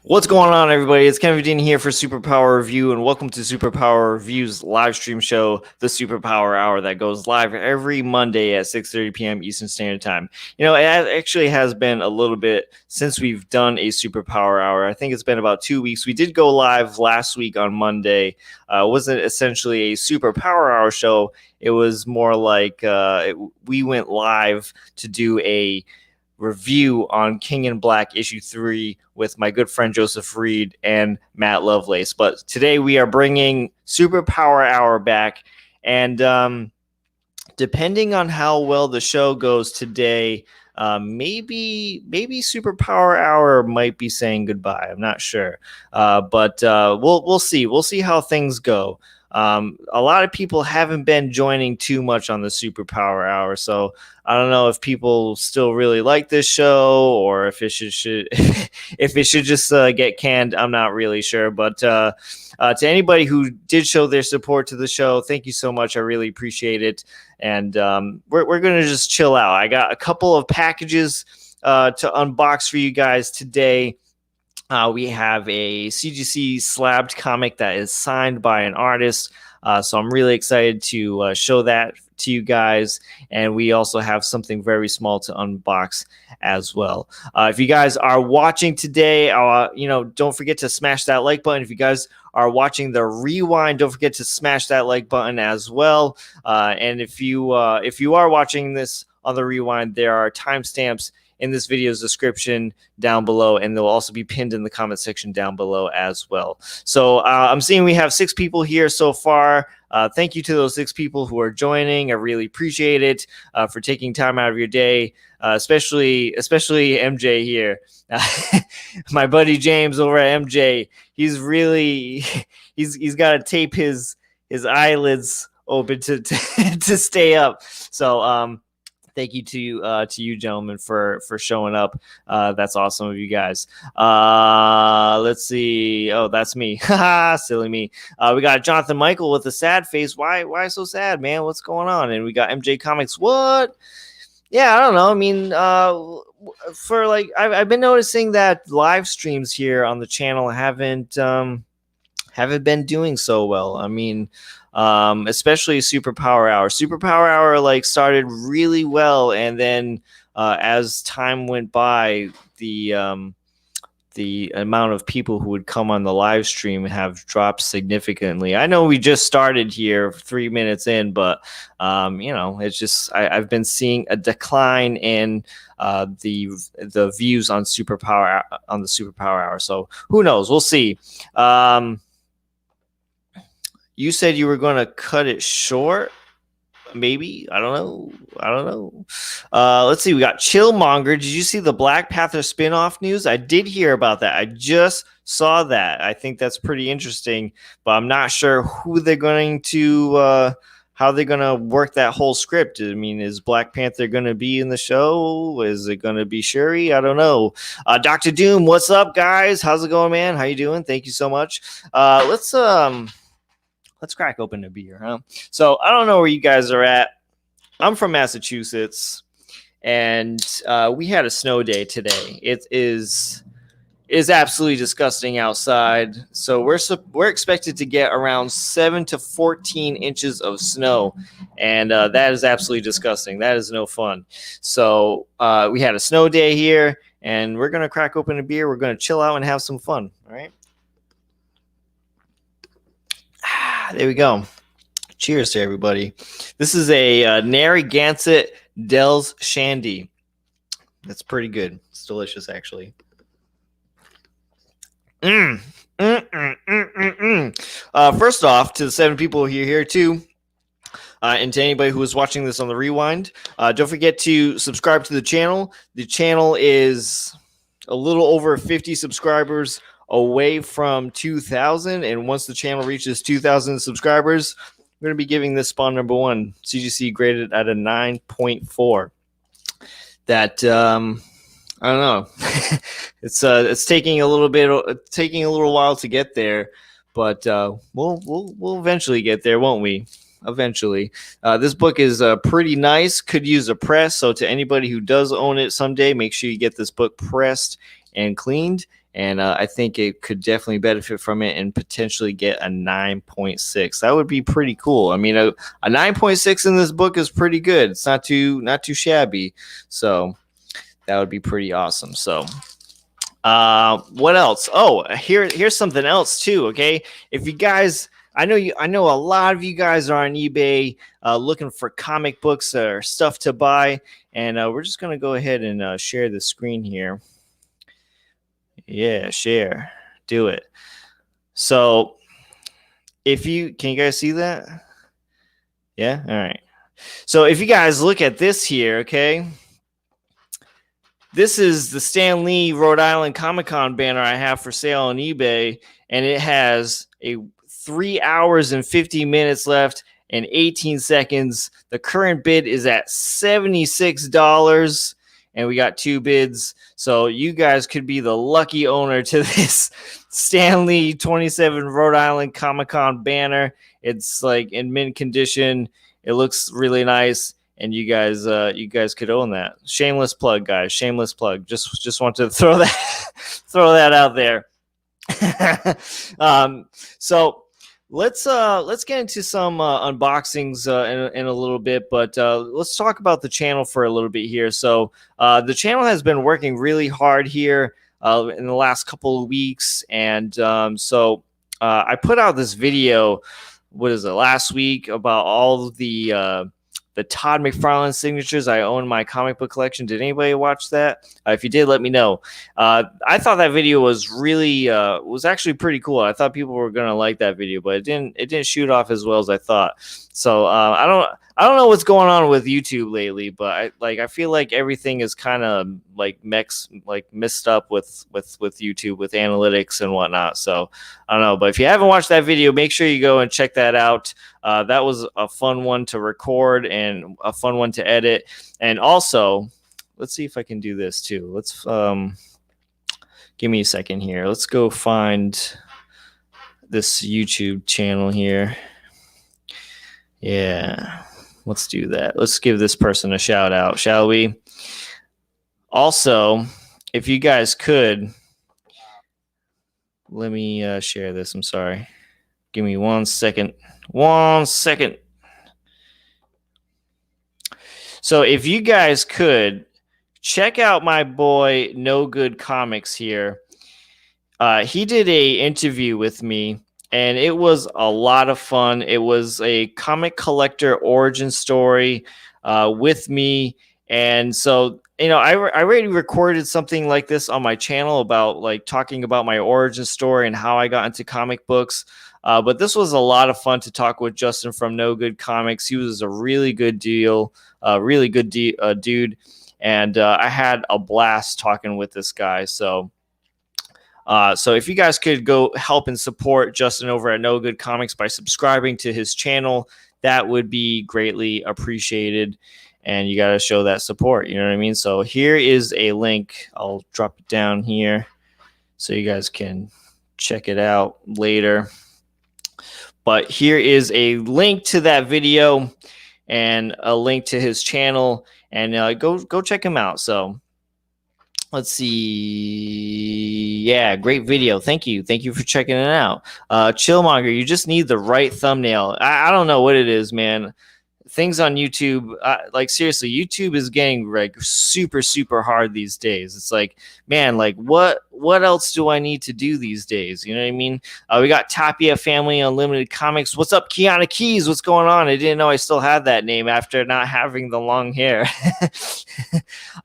What's going on, everybody? It's Kevin Dean here for Superpower Review, and welcome to Superpower Review's live stream show, the Superpower Hour, that goes live every Monday at 6:30 p.m. Eastern Standard Time. It actually has been a little bit since we've done a Superpower Hour. I think it's been about 2 weeks. We did go live last week on Monday. It wasn't essentially a Superpower Hour show. It was more like we went live to do a review on King in Black issue 3 with my good friend Joseph Reed and Matt Lovelace. But today we are bringing Superpower Hour back, and depending on how well the show goes today, maybe Superpower Hour might be saying goodbye. I'm not sure, but we'll see. We'll see how things go. A lot of people haven't been joining too much on the Superpower Hour, so I don't know if people still really like this show or if it should if it should just get canned. I'm not really sure, but to anybody who did show their support to the show, thank you so much. I really appreciate it, and we're gonna just chill out. I got a couple of packages to unbox for you guys today. We have a CGC slabbed comic that is signed by an artist. So I'm really excited to show that to you guys. And we also have something very small to unbox as well. If you guys are watching today, don't forget to smash that like button. If you guys are watching the rewind, don't forget to smash that like button as well. And if you are watching this on the rewind, there are timestamps in this video's description down below, and they'll also be pinned in the comment section down below as well. So I'm seeing we have 6 people here so far. Thank you to those 6 people who are joining. I really appreciate it for taking time out of your day, especially MJ here. My buddy James over at MJ, he's got to tape his eyelids open to stay up. So thank you to you gentlemen for showing up. That's awesome of you guys. Let's see. Oh, that's me. Silly me. We got Jonathan Michael with a sad face. Why so sad, man? What's going on? And we got MJ Comics. What? Yeah, I don't know. I mean, I've been noticing that live streams here on the channel haven't been doing so well. I mean, especially Superpower Hour. Superpower Hour started really well, and then as time went by, the amount of people who would come on the live stream have dropped significantly. I know we just started here 3 minutes in, but it's just I've been seeing a decline in the views on the Superpower Hour. So who knows? We'll see. You said you were going to cut it short. Maybe. I don't know. Let's see. We got Chillmonger. Did you see the Black Panther spinoff news? I did hear about that. I just saw that. I think that's pretty interesting, but I'm not sure who they're going to, how they're going to work that whole script. I mean, is Black Panther going to be in the show? Is it going to be Shuri? I don't know. Dr. Doom, what's up, guys? How's it going, man? How you doing? Thank you so much. Let's crack open a beer, huh? So I don't know where you guys are at. I'm from Massachusetts, and we had a snow day today. It is absolutely disgusting outside. So we're expected to get around 7 to 14 inches of snow, and that is absolutely disgusting. That is no fun. So we had a snow day here, and we're gonna crack open a beer. We're gonna chill out and have some fun. All right. There we go. Cheers to everybody. This is a Narragansett Dells Shandy. That's pretty good. It's delicious, actually. First off, to the 7 people here too, and to anybody who is watching this on the rewind, don't forget to subscribe to the channel. The channel is a little over 50 subscribers away from 2,000, and once the channel reaches 2,000 subscribers, we're going to be giving this spawn number 1 CGC graded at a 9.4. That I don't know. It's taking a little while to get there, but we'll eventually get there, won't we? Eventually. This book is pretty nice. Could use a press. So to anybody who does own it someday, make sure you get this book pressed and cleaned. and I think it could definitely benefit from it and potentially get a 9.6. That would be pretty cool. I mean, a 9.6 in this book is pretty good. It's not too shabby, so that would be pretty awesome. So what else? Oh, here's something else too. Okay, if you guys, I know a lot of you guys are on eBay looking for comic books or stuff to buy, and we're just gonna go ahead and share the screen here. Yeah, share, do it. So can you guys see that? Yeah, all right. So if you guys look at this here, okay. This is the Stan Lee Rhode Island Comic-Con banner I have for sale on eBay, and it has a 3 hours and 50 minutes left and 18 seconds. The current bid is at $76, and we got 2 bids. So you guys could be the lucky owner to this Stan Lee 27 Rhode Island Comic-Con banner. It's like in mint condition. It looks really nice. And you guys could own that. Shameless plug, guys. Shameless plug. Just want to throw that out there. So let's get into some unboxings in a little bit, but let's talk about the channel for a little bit here. So the channel has been working really hard here in the last couple of weeks, and so I put out this video. What is it? Last week about all of the Todd McFarlane signatures I own in my comic book collection. Did anybody watch that? If you did, let me know. I thought that video was really was actually pretty cool. I thought people were gonna like that video, but it didn't shoot off as well as I thought. So I don't know what's going on with YouTube lately, but I feel like everything is kind of like messed up with YouTube, with analytics and whatnot. So I don't know, but if you haven't watched that video, make sure you go and check that out. That was a fun one to record and a fun one to edit. And also, let's see if I can do this too. Let's give me a second here. Let's go find this YouTube channel here. Yeah, let's do that. Let's give this person a shout out, shall we? Also, if you guys could, let me share this. I'm sorry. Give me 1 second. 1 second. So if you guys could check out my boy No Good Comics here. He did a interview with me, and it was a lot of fun. It was a comic collector origin story with me. And so, I already recorded something like this on my channel about like talking about my origin story and how I got into comic books. But this was a lot of fun to talk with Justin from No Good Comics. He was a really good dude. And I had a blast talking with this guy. So if you guys could go help and support Justin over at No Good Comics by subscribing to his channel, that would be greatly appreciated. And you got to show that support. You know what I mean? So here is a link. I'll drop it down here so you guys can check it out later. But here is a link to that video and a link to his channel. And go check him out. So let's see. Yeah, great video. Thank you for checking it out. Chillmonger, you just need the right thumbnail. I don't know what it is, man. Things on YouTube, like seriously, YouTube is getting like super hard these days. It's like, man, like what else do I need to do these days? You know what I mean? We got Tapia Family Unlimited Comics. What's up, Kiana Keys? What's going on? I didn't know I still had that name after not having the long hair.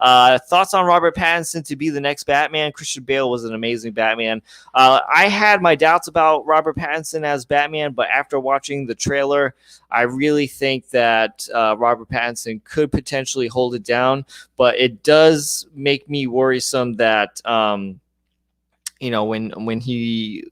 Thoughts on Robert Pattinson to be the next Batman? Christian Bale was an amazing Batman. I had my doubts about Robert Pattinson as Batman, but after watching the trailer, I really think that Robert Pattinson could potentially hold it down, but it does make me worrisome that when he,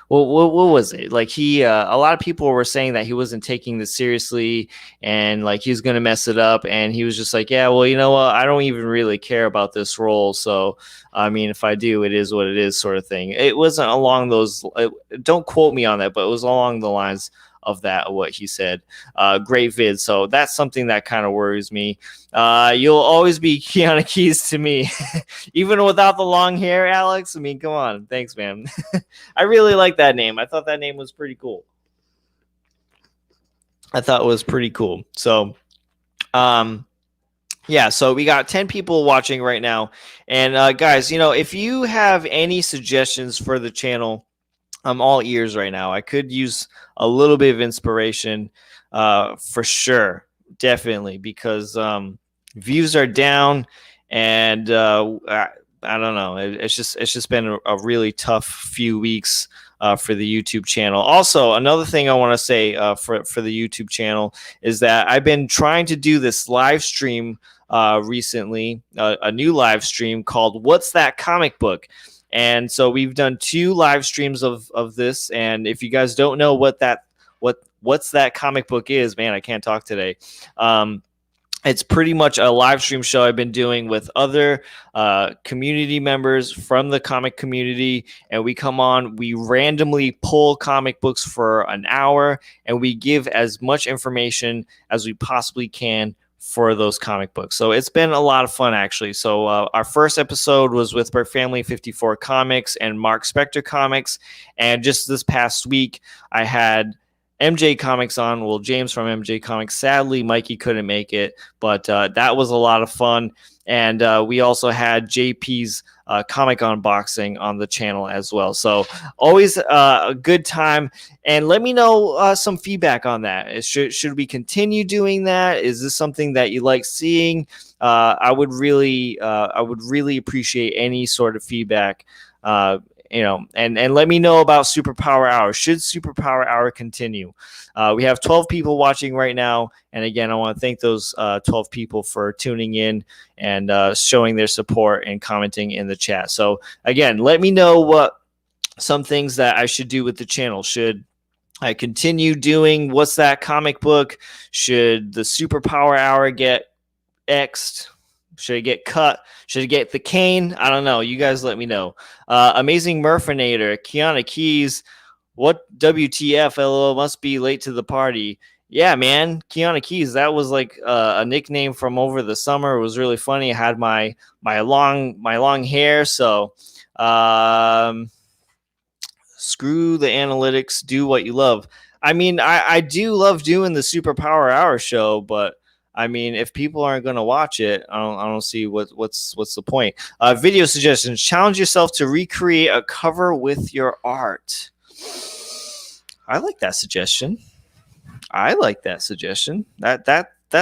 well, what was it? Like a lot of people were saying that he wasn't taking this seriously and like he was going to mess it up. And he was just like, yeah, well, you know what? I don't even really care about this role. So, I mean, if I do, it is what it is sort of thing. It wasn't along those, don't quote me on that, but it was along the lines of that, what he said. Great vid. So that's something that kind of worries me. You'll always be Keanu Keys to me, even without the long hair, Alex. I mean, come on. Thanks, man. I really like that name. I thought that name was pretty cool. So, yeah, so we got 10 people watching right now. And guys, if you have any suggestions for the channel, I'm all ears right now. I could use a little bit of inspiration for sure, definitely, because views are down, and I don't know. It's just been a really tough few weeks for the YouTube channel. Also, another thing I want to say for the YouTube channel is that I've been trying to do this live stream recently, a new live stream called "What's That Comic Book?" And so we've done 2 live streams of this. And if you guys don't know what's that comic book is, man, I can't talk today. It's pretty much a live stream show I've been doing with other community members from the comic community. And we come on, we randomly pull comic books for an hour, and we give as much information as we possibly can for those comic books. So it's been a lot of fun, actually. So our first episode was with Burke Family 54 Comics and Mark Spector Comics. And just this past week, I had MJ Comics on. Well, James from MJ Comics. Sadly, Mikey couldn't make it, but that was a lot of fun. And we also had JP's comic unboxing on the channel as well. So always a good time. And let me know some feedback on that. Should we continue doing that? Is this something that you like seeing? I would really appreciate any sort of feedback. And let me know about Superpower Hour. Should Superpower Hour continue? We have 12 people watching right now. And again, I want to thank those 12 people for tuning in and showing their support and commenting in the chat. So again, let me know what some things that I should do with the channel. Should I continue doing What's That Comic Book? Should the Superpower Hour get X'd? Should it get cut? Should it get the cane? I don't know. You guys let me know. Amazing Murfinator, Keanu Keys. What WTF? LOL, must be late to the party. Yeah, man. Keanu Keys. That was like a nickname from over the summer. It was really funny. I had my long hair. So screw the analytics. Do what you love. I mean, I do love doing the Superpower Hour show, but I mean, if people aren't going to watch it, I don't see what's the point. Video suggestions: challenge yourself to recreate a cover with your art. I like that suggestion. That's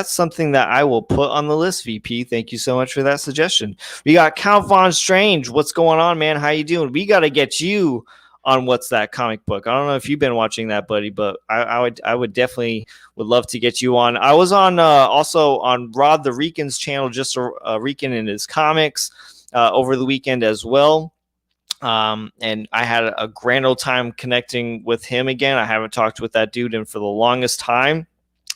something that I will put on the list. VP, thank you so much for that suggestion. We got Count Von Strange. What's going on, man? How you doing? We got to get you on What's That Comic Book. I don't know if you've been watching that, buddy, but I would definitely would love to get you on. I was on also on Rod the Rican's channel, just a Rican in his comics over the weekend as well. And I had a grand old time connecting with him again. I haven't talked with that dude in for the longest time.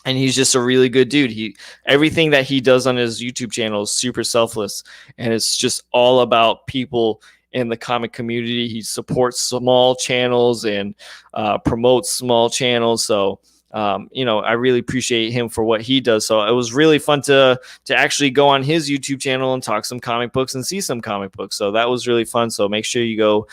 And he's just a really good dude. Everything that he does on his YouTube channel is super selfless. And it's just all about people in the comic community. He supports small channels and promotes small channels. So, I really appreciate him for what he does. So it was really fun to actually go on his YouTube channel and talk some comic books and see some comic books. So that was really fun. So make sure you go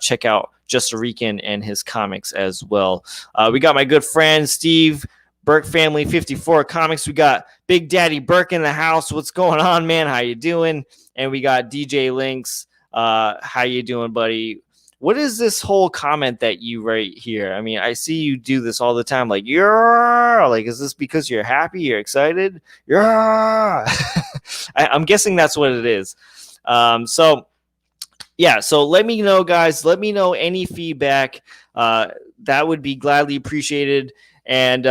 check out Just a Rican and his comics as well. We got my good friend Steve, Burke Family 54 Comics. We got Big Daddy Burke in the house. What's going on, man? How you doing? And we got DJ Links. How you doing, buddy? What is this whole comment that you write here? I mean, I see you do this all the time. Like, yeah, like, is this because you're happy? You're excited? Yeah. I'm guessing that's what it is. So let me know, guys. Let me know any feedback. That would be gladly appreciated. And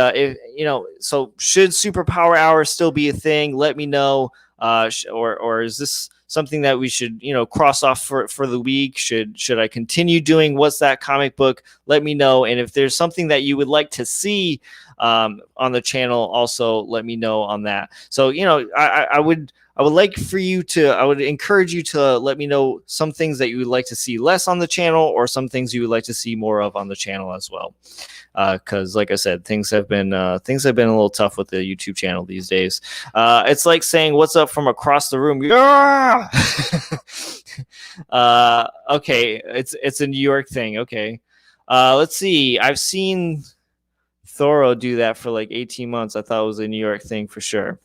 so should Superpower Hour still be a thing? Let me know. Or is this something that we should, cross off for the week? Should I continue doing What's That Comic Book? Let me know. And if there's something that you would like to see on the channel, also let me know on that. So, I would encourage you to let me know some things that you would like to see less on the channel, or some things you would like to see more of on the channel as well. Because like I said, things have been a little tough with the YouTube channel these days. It's like saying "What's up" from across the room. Yeah. Okay, it's a New York thing. Okay, let's see. I've seen Thoro do that for like 18 months. I thought it was a New York thing for sure.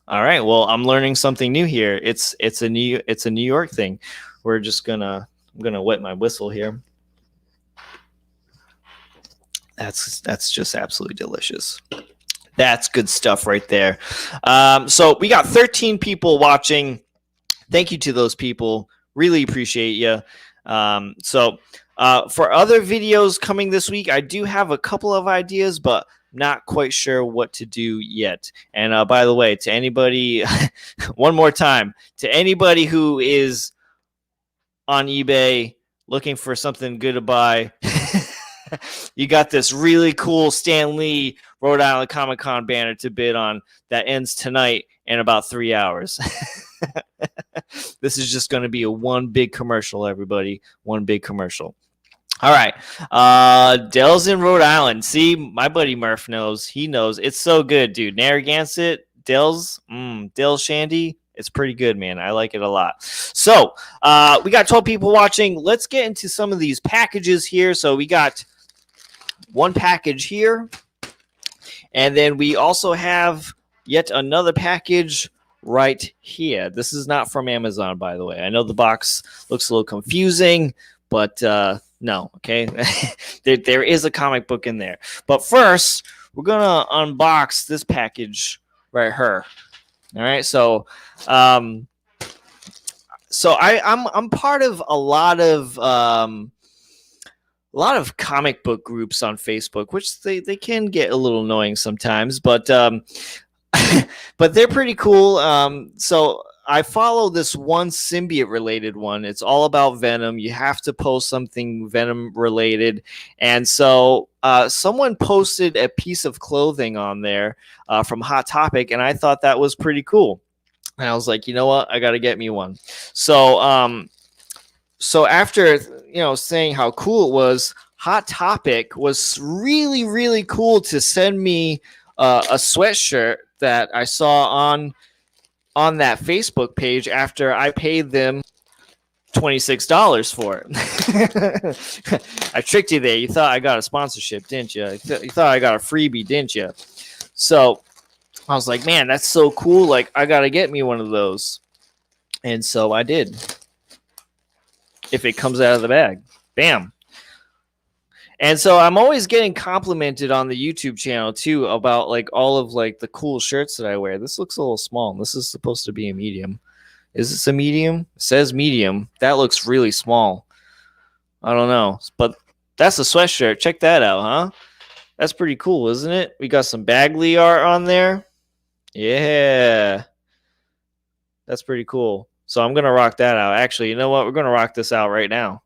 All right, well, I'm learning something new here. It's a New York thing. I'm gonna wet my whistle here. That's just absolutely delicious. That's good stuff right there. So we got 13 people watching. Thank you to those people. Really appreciate you. So for other videos coming this week, I do have a couple of ideas, but not quite sure what to do yet. And by the way, to anybody, one more time, to anybody who is on eBay looking for something good to buy, you got this really cool Stan Lee Rhode Island Comic Con banner to bid on that ends tonight in about 3 hours. This is just going to be a one big commercial, everybody. One big commercial. All right. Dell's in Rhode Island. See, my buddy Murph knows. He knows. It's so good, dude. Narragansett, Dell's Shandy. It's pretty good, man. I like it a lot. So we got 12 people watching. Let's get into some of these packages here. So we got one package here. And then we also have yet another package right here. This is not from Amazon, by the way. I know the box looks a little confusing, but no, okay? there is a comic book in there. But first, we're going to unbox this package right here. All right, so I'm part of a lot of comic book groups on Facebook, which they can get a little annoying sometimes, but but they're pretty cool. So I follow this one symbiote related one. It's all about Venom. You have to post something Venom related. And so someone posted a piece of clothing on there from Hot Topic, and I thought that was pretty cool. And I was like, you know what? I got to get me one. So so after saying how cool it was, Hot Topic was really, really cool to send me a sweatshirt that I saw on that Facebook page after I paid them $26 for it. I tricked you there. You thought I got a sponsorship, didn't you? You thought I got a freebie, didn't you? So I was like, man, that's so cool. Like, I got to get me one of those. And so I did. If it comes out of the bag. Bam. And so I'm always getting complimented on the YouTube channel too about like all of like the cool shirts that I wear. This looks a little small. This is supposed to be a medium. Is this a medium? It says medium. That looks really small. I don't know. But that's a sweatshirt. Check that out, huh? That's pretty cool, isn't it? We got some Bagley art on there. Yeah. That's pretty cool. So I'm going to rock that out. Actually, you know what? We're going to rock this out right now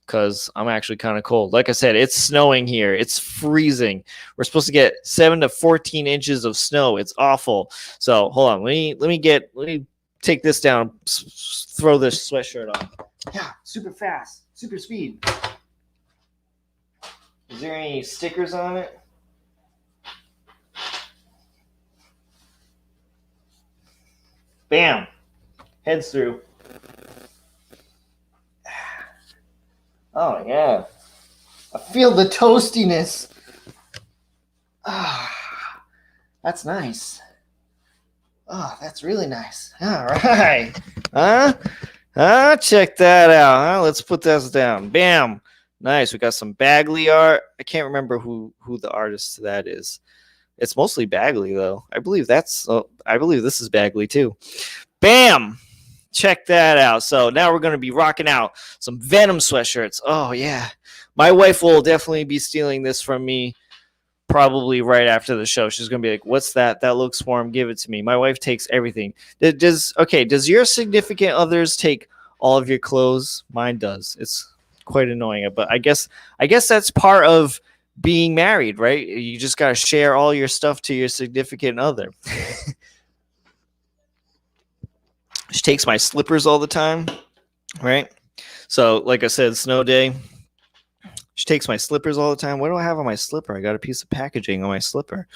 because I'm actually kind of cold. Like I said, it's snowing here. It's freezing. We're supposed to get 7 to 14 inches of snow. It's awful. So hold on. Let me take this down. Throw this sweatshirt on. Yeah, super fast. Super speed. Is there any stickers on it? Bam. Heads through. Oh, yeah. I feel the toastiness. Ah, that's nice. Oh, that's really nice. All right. Check that out. Let's put this down. Bam. Nice. We got some Bagley art. I can't remember who the artist to that is. It's mostly Bagley, though. I believe this is Bagley, too. Bam. Check that out. So now we're going to be rocking out some Venom sweatshirts. Oh, yeah. My wife will definitely be stealing this from me probably right after the show. She's going to be like, what's that? That looks warm. Give it to me. My wife takes everything. Does your significant others take all of your clothes? Mine does. It's quite annoying. But I guess that's part of being married, right? You just got to share all your stuff to your significant other. She takes my slippers all the time, right? So, like I said, snow day. She takes my slippers all the time. What do I have on my slipper? I got a piece of packaging on my slipper.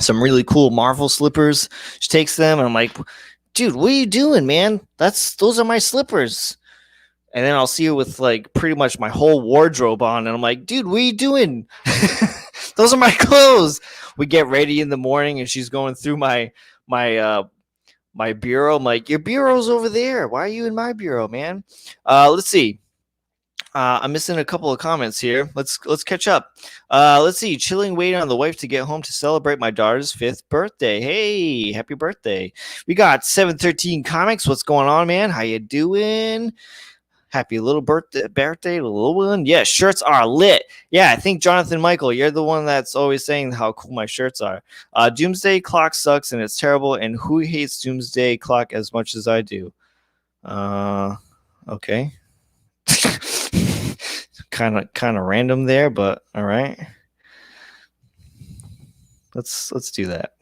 Some really cool Marvel slippers. She takes them, and I'm like, dude, what are you doing, man? Those are my slippers. And then I'll see her with like pretty much my whole wardrobe on, and I'm like, dude, what are you doing? Those are my clothes. We get ready in the morning, and she's going through my bureau. I'm like, your bureau's over there. Why are you in my bureau, man? Let's see. I'm missing a couple of comments here. Let's catch up. Let's see. Chilling, waiting on the wife to get home to celebrate my daughter's 5th birthday. Hey, happy birthday. We got 713 Comics. What's going on, man? How you doing? Happy little birthday to the little one. Yeah, shirts are lit. Yeah, I think Jonathan Michael, you're the one that's always saying how cool my shirts are. Doomsday Clock sucks and it's terrible. And who hates Doomsday Clock as much as I do? Okay. kind of random there, but all right. Let's do that.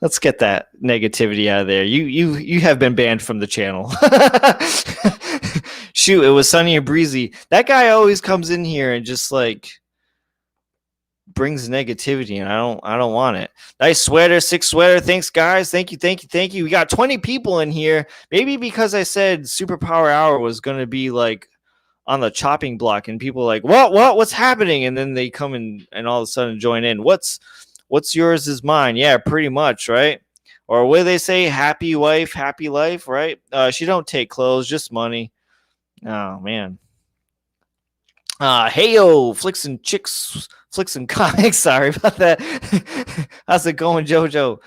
Let's get that negativity out of there. You have been banned from the channel. Shoot, it was sunny and breezy. That guy always comes in here and just like brings negativity, and I don't want it. Nice sweater, 6 sweater. Thanks, guys. Thank you. We got 20 people in here. Maybe because I said Superpower Hour was gonna be like on the chopping block, and people are like, what's happening? And then they come in and all of a sudden join in. What's yours is mine. Yeah, pretty much, right? Or what do they say? Happy wife, happy life, right? She don't take clothes, just money. Oh man. Heyo, Flicks and Comics. Sorry about that. How's it going, Jojo?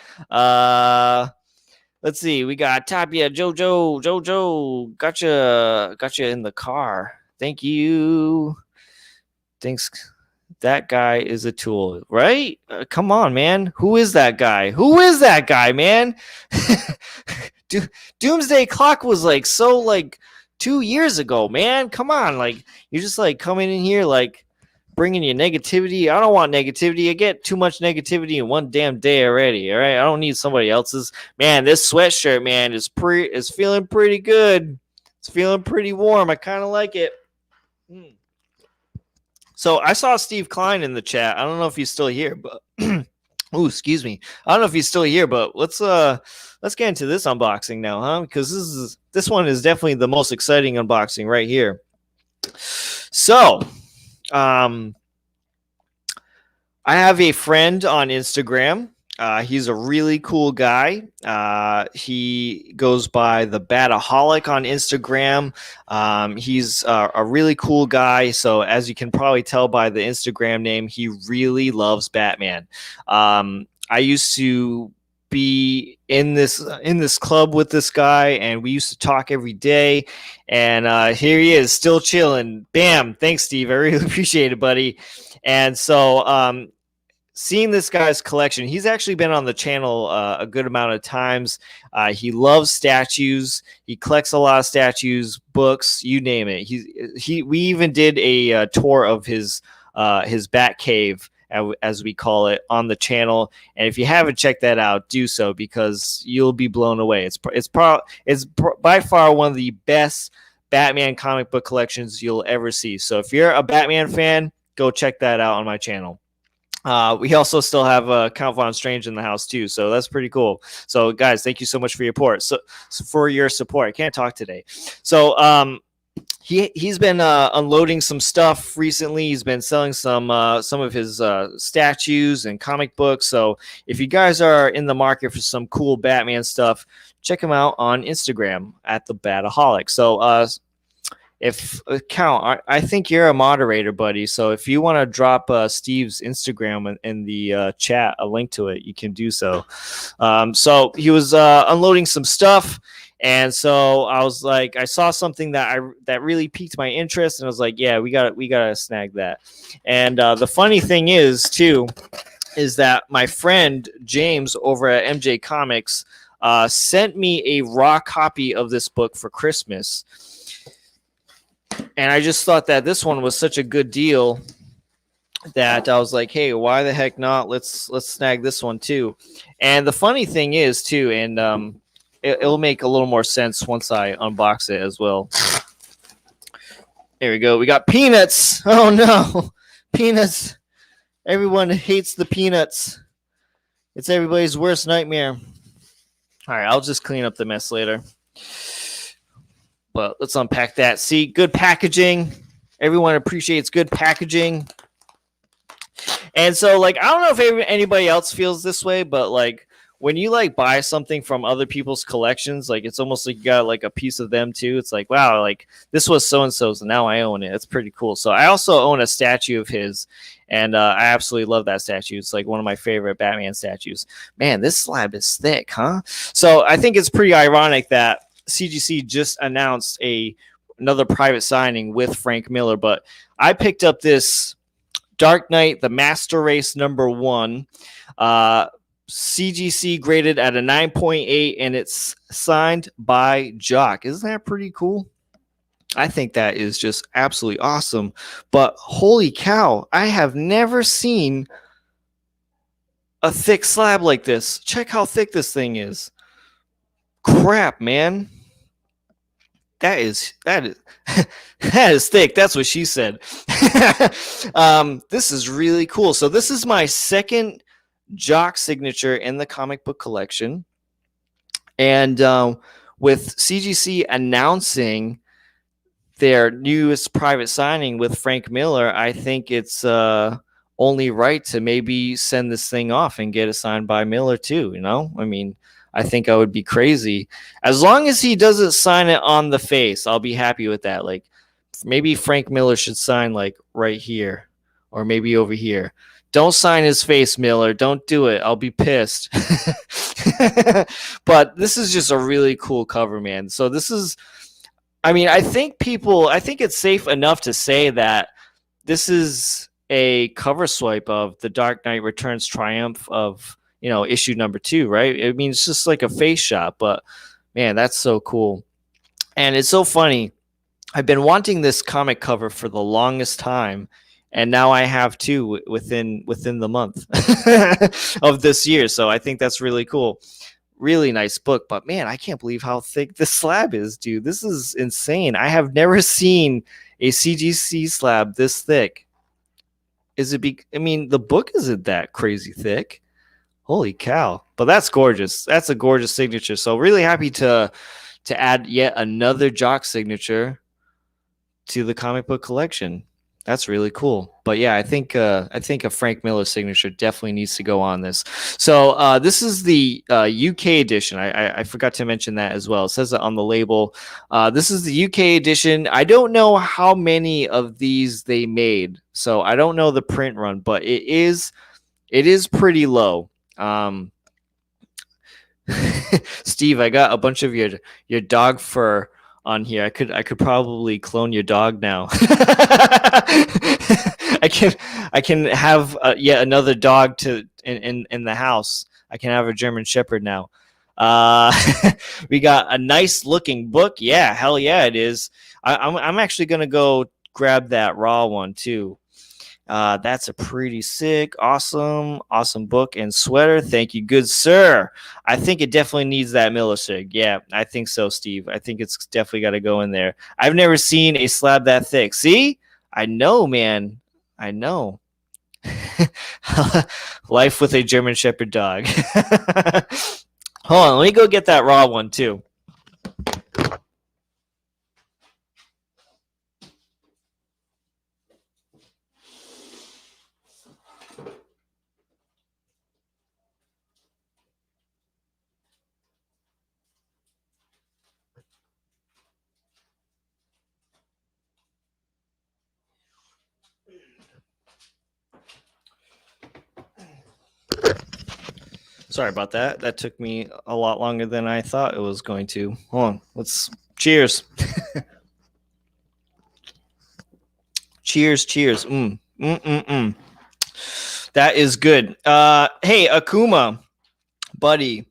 Let's see. We got Tapia, Jojo. Gotcha in the car. Thank you. Thanks. That guy is a tool, right? Come on, man. Who is that guy? Man? Doomsday Clock was like so like 2 years ago, man. Come on, like you're just like coming in here like bringing your negativity. I don't want negativity. I get too much negativity in one damn day already. All right, I don't need somebody else's. Man, this sweatshirt, man, is feeling pretty good. It's feeling pretty warm. I kind of like it. So I saw Steve Klein in the chat. I don't know if he's still here, but oh, excuse me. I don't know if he's still here, but let's get into this unboxing now, huh? Because this one is definitely the most exciting unboxing right here. So, I have a friend on Instagram. He's a really cool guy. He goes by the Bataholic on Instagram. He's a really cool guy. So as you can probably tell by the Instagram name, he really loves Batman. I used to be in this club with this guy, and we used to talk every day. And here he is, still chilling. Bam! Thanks, Steve. I really appreciate it, buddy. And so, seeing this guy's collection, he's actually been on the channel a good amount of times. He loves statues. He collects a lot of statues, books, you name it. We even did a tour of his Bat Cave, as we call it, on the channel. And if you haven't checked that out, do so, because you'll be blown away. It's by far one of the best Batman comic book collections you'll ever see. So if you're a Batman fan, go check that out on my channel. We also still have Count Von Strange in the house too, so that's pretty cool. So guys, thank you so much for your support. I can't talk today. So he's been unloading some stuff recently. He's been selling some of his statues and comic books. So if you guys are in the market for some cool Batman stuff, check him out on Instagram at the Bataholic. So I think you're a moderator, buddy. So if you want to drop Steve's Instagram in the chat, a link to it, you can do so. So he was unloading some stuff, and so I was like, I saw something that really piqued my interest, and I was like, yeah, we gotta snag that. And the funny thing is that my friend James over at MJ Comics sent me a raw copy of this book for Christmas. And I just thought that this one was such a good deal that I was like, hey, why the heck not? Let's snag this one too. And the funny thing is too, and it'll make a little more sense once I unbox it as well. There we go. We got peanuts. Oh no, peanuts. Everyone hates the peanuts. It's everybody's worst nightmare. All right, I'll just clean up the mess later. But let's unpack that. See, good packaging. Everyone appreciates good packaging. And so, like, I don't know if anybody else feels this way, but like when you like buy something from other people's collections, like it's almost like you got like a piece of them too. It's like, wow, like this was so and so's, and now I own it. It's pretty cool. So I also own a statue of his, and I absolutely love that statue. It's like one of my favorite Batman statues. Man, this slab is thick, huh? So I think it's pretty ironic that CGC just announced another private signing with Frank Miller, but I picked up this Dark Knight, the Master Race #1, CGC graded at a 9.8, and it's signed by Jock. Isn't that pretty cool? I think that is just absolutely awesome. But holy cow, I have never seen a thick slab like this. Check how thick this thing is. Crap, man. That is that is thick. That's what she said. This is really cool. So this is my second Jock signature in the comic book collection, and with CGC announcing their newest private signing with Frank Miller, I think it's only right to maybe send this thing off and get it signed by Miller too. You know, I mean, I think I would be crazy. As long as he doesn't sign it on the face, I'll be happy with that. Like maybe Frank Miller should sign like right here or maybe over here. Don't sign his face, Miller. Don't do it. I'll be pissed. But this is just a really cool cover, man. So this is, I mean, I think it's safe enough to say that this is a cover swipe of The Dark Knight Returns Triumph of, you know, issue #2, right? I mean, it's just like a face shot, but man, that's so cool. And it's so funny. I've been wanting this comic cover for the longest time, and now I have two within the month of this year. So I think that's really cool. Really nice book, but man, I can't believe how thick this slab is, dude. This is insane. I have never seen a CGC slab this thick. I mean, the book isn't that crazy thick. Holy cow. But that's gorgeous. That's a gorgeous signature. So really happy to add yet another Jock signature to the comic book collection. That's really cool. But yeah, I think a Frank Miller signature definitely needs to go on this. So this is the UK edition. I forgot to mention that as well. It says it on the label. This is the UK edition. I don't know how many of these they made, so I don't know the print run, but it is pretty low. Steve, I got a bunch of your dog fur on here. I could probably clone your dog now. I can have yet another dog in the house. I can have a German Shepherd now. We got a nice looking book. Yeah, hell yeah, it is. I'm actually gonna go grab that raw one too. That's a pretty sick, awesome book and sweater. Thank you, good sir. I think it definitely needs that Miller sig. Yeah, I think so, Steve. I think it's definitely got to go in there. I've never seen a slab that thick. See? I know, man. I know. Life with a German Shepherd dog. Hold on, let me go get that raw one too. Sorry about that. That took me a lot longer than I thought it was going to. Hold on. Let's cheers. Cheers. That is good. Hey, Akuma, buddy.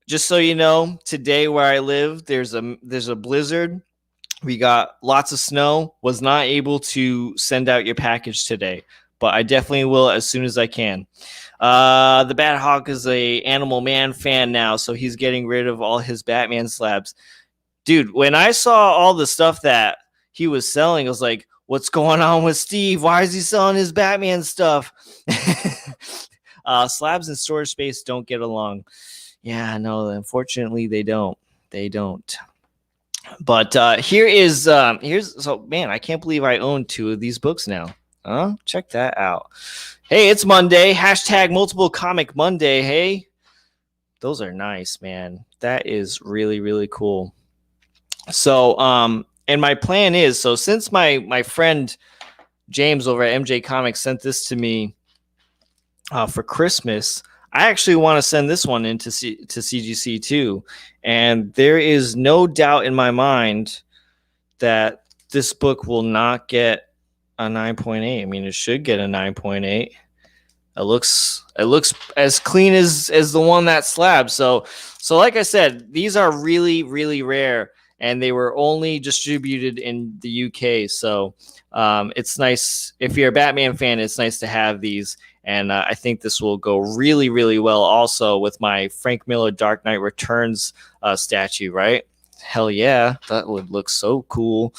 Just so you know, today where I live, there's a blizzard. We got lots of snow. Was not able to send out your package today. but I definitely will as soon as I can. The Bat Hawk is a Animal Man fan now, so he's getting rid of all his Batman slabs. Dude, when I saw all the stuff that he was selling, I was like, what's going on with Steve? Why is he selling his Batman stuff? Slabs and storage space don't get along. Yeah, no, unfortunately they don't. They don't. But here's so man, I can't believe I own 2 of these books now. Check that out. Hey, it's Monday. # multiple comic Monday. Hey, those are nice, man. That is really, really cool. So, and my plan is, so since my friend James over at MJ Comics sent this to me for Christmas, I actually want to send this one into to CGC too. And there is no doubt in my mind that this book will not get a 9.8. I mean, it should get a 9.8. It looks as clean as the one that slabbed. So like I said, these are really, really rare, and they were only distributed in the UK. So it's nice if you're a Batman fan. It's nice to have these, and I think this will go really, really well. Also with my Frank Miller Dark Knight Returns statue, right? Hell yeah, that would look so cool.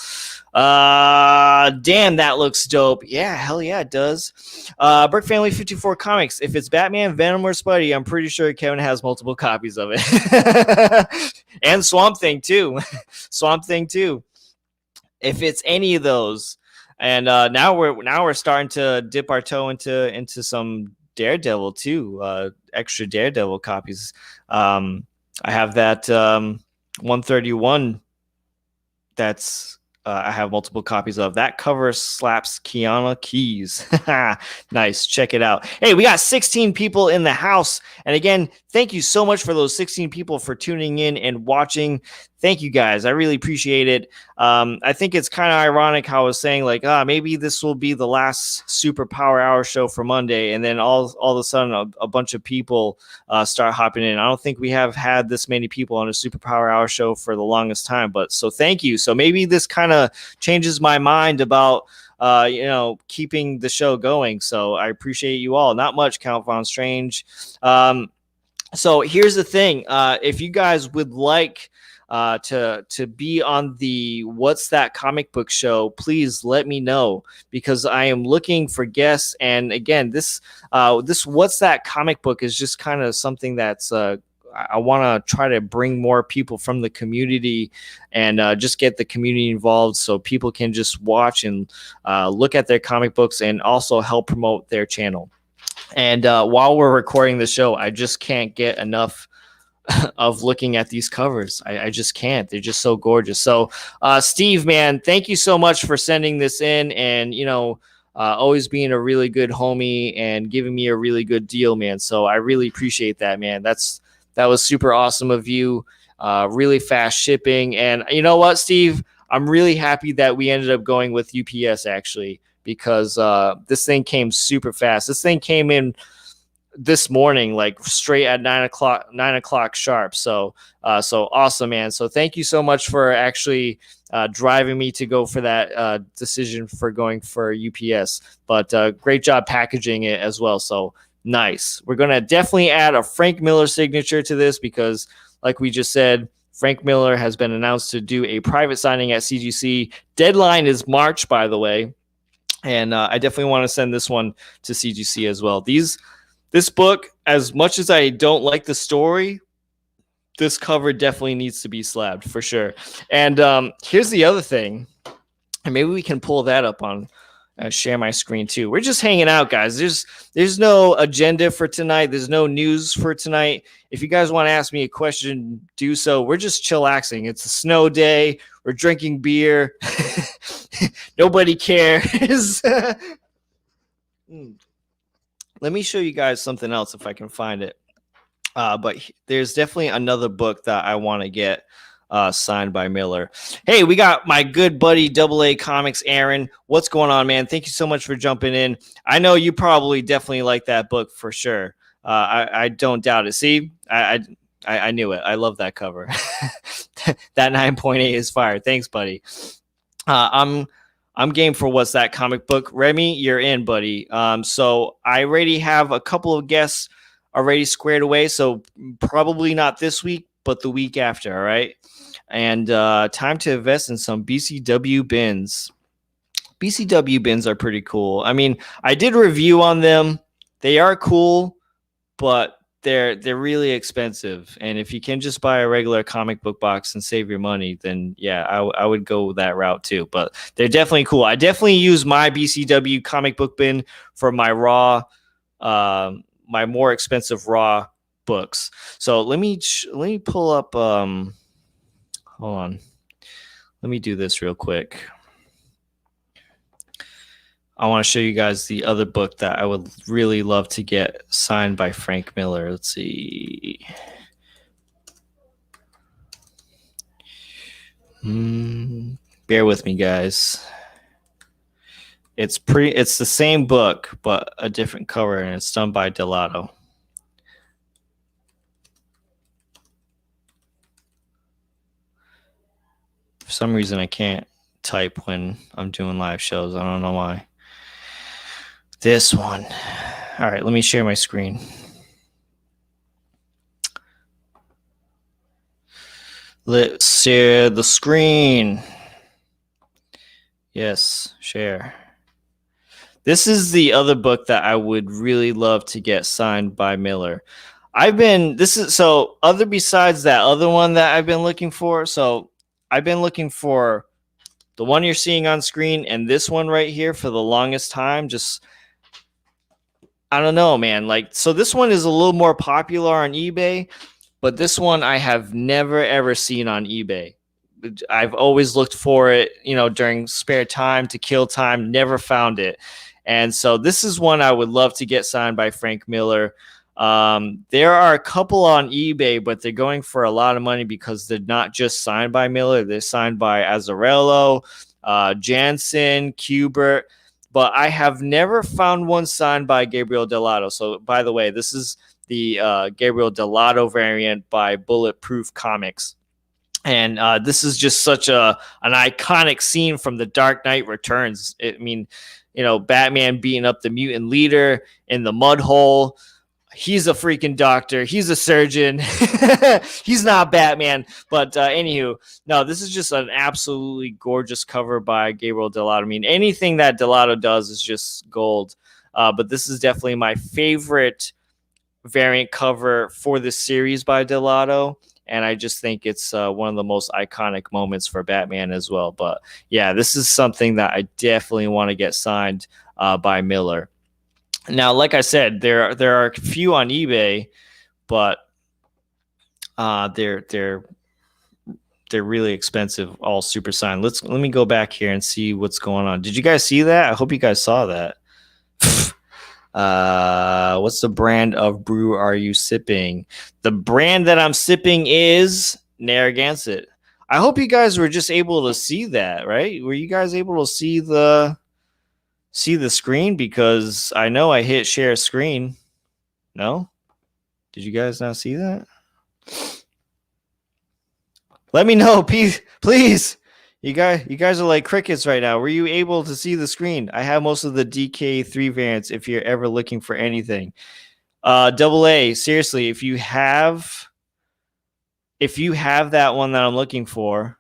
Damn, that looks dope. Yeah, hell yeah, it does. Brick Family 54 Comics. If it's Batman, Venom, or Spidey, I'm pretty sure Kevin has multiple copies of it. And Swamp Thing too. Swamp Thing too. If it's any of those, and now we're starting to dip our toe into some Daredevil too. Extra Daredevil copies. I have that 131 that's I have multiple copies of. That cover slaps Kiana Keys. Nice. Check it out. Hey, we got 16 people in the house. And again, thank you so much for those 16 people for tuning in and watching. Thank you guys. I really appreciate it. I think it's kind of ironic how I was saying, like, maybe this will be the last Superpower Hour show for Monday. And then all of a sudden, a bunch of people start hopping in. I don't think we have had this many people on a Superpower Hour show for the longest time. But so thank you. So maybe this kind of changes my mind about keeping the show going. So I appreciate you all. Not much, Count Von Strange. So here's the thing. If you guys would like to be on the What's That Comic Book show, please let me know, because I am looking for guests. And again, this What's That Comic Book is just kind of something that's I want to try to bring more people from the community and just get the community involved so people can just watch and look at their comic books and also help promote their channel. And while we're recording the show, I just can't get enough of looking at these covers. I just can't. They're just so gorgeous. So Steve, man, thank you so much for sending this in, and always being a really good homie and giving me a really good deal, man. So I really appreciate that, man. That was super awesome of you. Really fast shipping. And you know what, Steve? I'm really happy that we ended up going with UPS, actually, because this thing came super fast. This thing came in this morning, like straight at 9 o'clock sharp. So awesome, man. So thank you so much for actually driving me to go for that decision for going for UPS. But great job packaging it as well. So nice. We're going to definitely add a Frank Miller signature to this because, like we just said, Frank Miller has been announced to do a private signing at CGC. Deadline is March, by the way. And I definitely want to send this one to CGC as well. This book, as much as I don't like the story, this cover definitely needs to be slabbed for sure. And here's the other thing. And maybe we can pull that up on share my screen too. We're just hanging out, guys. There's no agenda for tonight. There's no news for tonight. If you guys want to ask me a question, do so. We're just chillaxing. It's a snow day. We're drinking beer. Nobody cares. Let me show you guys something else if I can find it. But there's definitely another book that I want to get signed by Miller. Hey, we got my good buddy AA Comics, Aaron. What's going on, man? Thank you so much for jumping in. I know you probably definitely like that book for sure. I don't doubt it. See, I knew it. I love that cover. That 9.8 is fire. Thanks, buddy. I'm I'm game for What's That Comic Book. Remy, you're in, buddy. So I already have a couple of guests already squared away. So probably not this week, but the week after. All right. And time to invest in some BCW bins. BCW bins are pretty cool. I mean, I did review on them. They are cool, but they're really expensive. And if you can just buy a regular comic book box and save your money, then yeah, I would go that route too. But they're definitely cool. I definitely use my BCW comic book bin for my raw, my more expensive raw books. So let me pull up. Hold on. Let me do this real quick. I want to show you guys the other book that I would really love to get signed by Frank Miller. Let's see. Bear with me, guys. It's the same book, but a different cover, and it's done by Delato. For some reason, I can't type when I'm doing live shows. I don't know why. This one. All right, let me share my screen. Let's share the screen. Yes, share. This is the other book that I would really love to get signed by Miller. Other besides that other one that I've been looking for. So I've been looking for the one you're seeing on screen and this one right here for the longest time. Just, I don't know, man. So this one is a little more popular on eBay, but this one I have never, ever seen on eBay. I've always looked for it, during spare time to kill time, never found it. And so this is one I would love to get signed by Frank Miller. There are a couple on eBay, but they're going for a lot of money because they're not just signed by Miller. They're signed by Azzarello, Jansen, Kubert. But I have never found one signed by Gabriel Delato. So, by the way, this is the Gabriel Delato variant by Bulletproof Comics. And this is just such an iconic scene from The Dark Knight Returns. Batman beating up the mutant leader in the mud hole. He's a freaking doctor. He's a surgeon. He's not Batman. But anywho, no, this is just an absolutely gorgeous cover by Gabriel Delato. I mean, anything that Delato does is just gold. But this is definitely my favorite variant cover for this series by Delato. And I just think it's one of the most iconic moments for Batman as well. But yeah, this is something that I definitely want to get signed by Miller. Now, like I said, there are a few on eBay, but they're really expensive, all super signed. Let me go back here and see what's going on. Did you guys see that? I hope you guys saw that. What's the brand of brew are you sipping? The brand that I'm sipping is Narragansett. I hope you guys were just able to see that, right? Were you guys able to see the screen? Because I know I hit share screen. No? Did you guys not see that? Let me know, please. You guys are like crickets right now. Were you able to see the screen? I have most of the DK3 variants if you're ever looking for anything. AA, seriously, if you have that one that I'm looking for,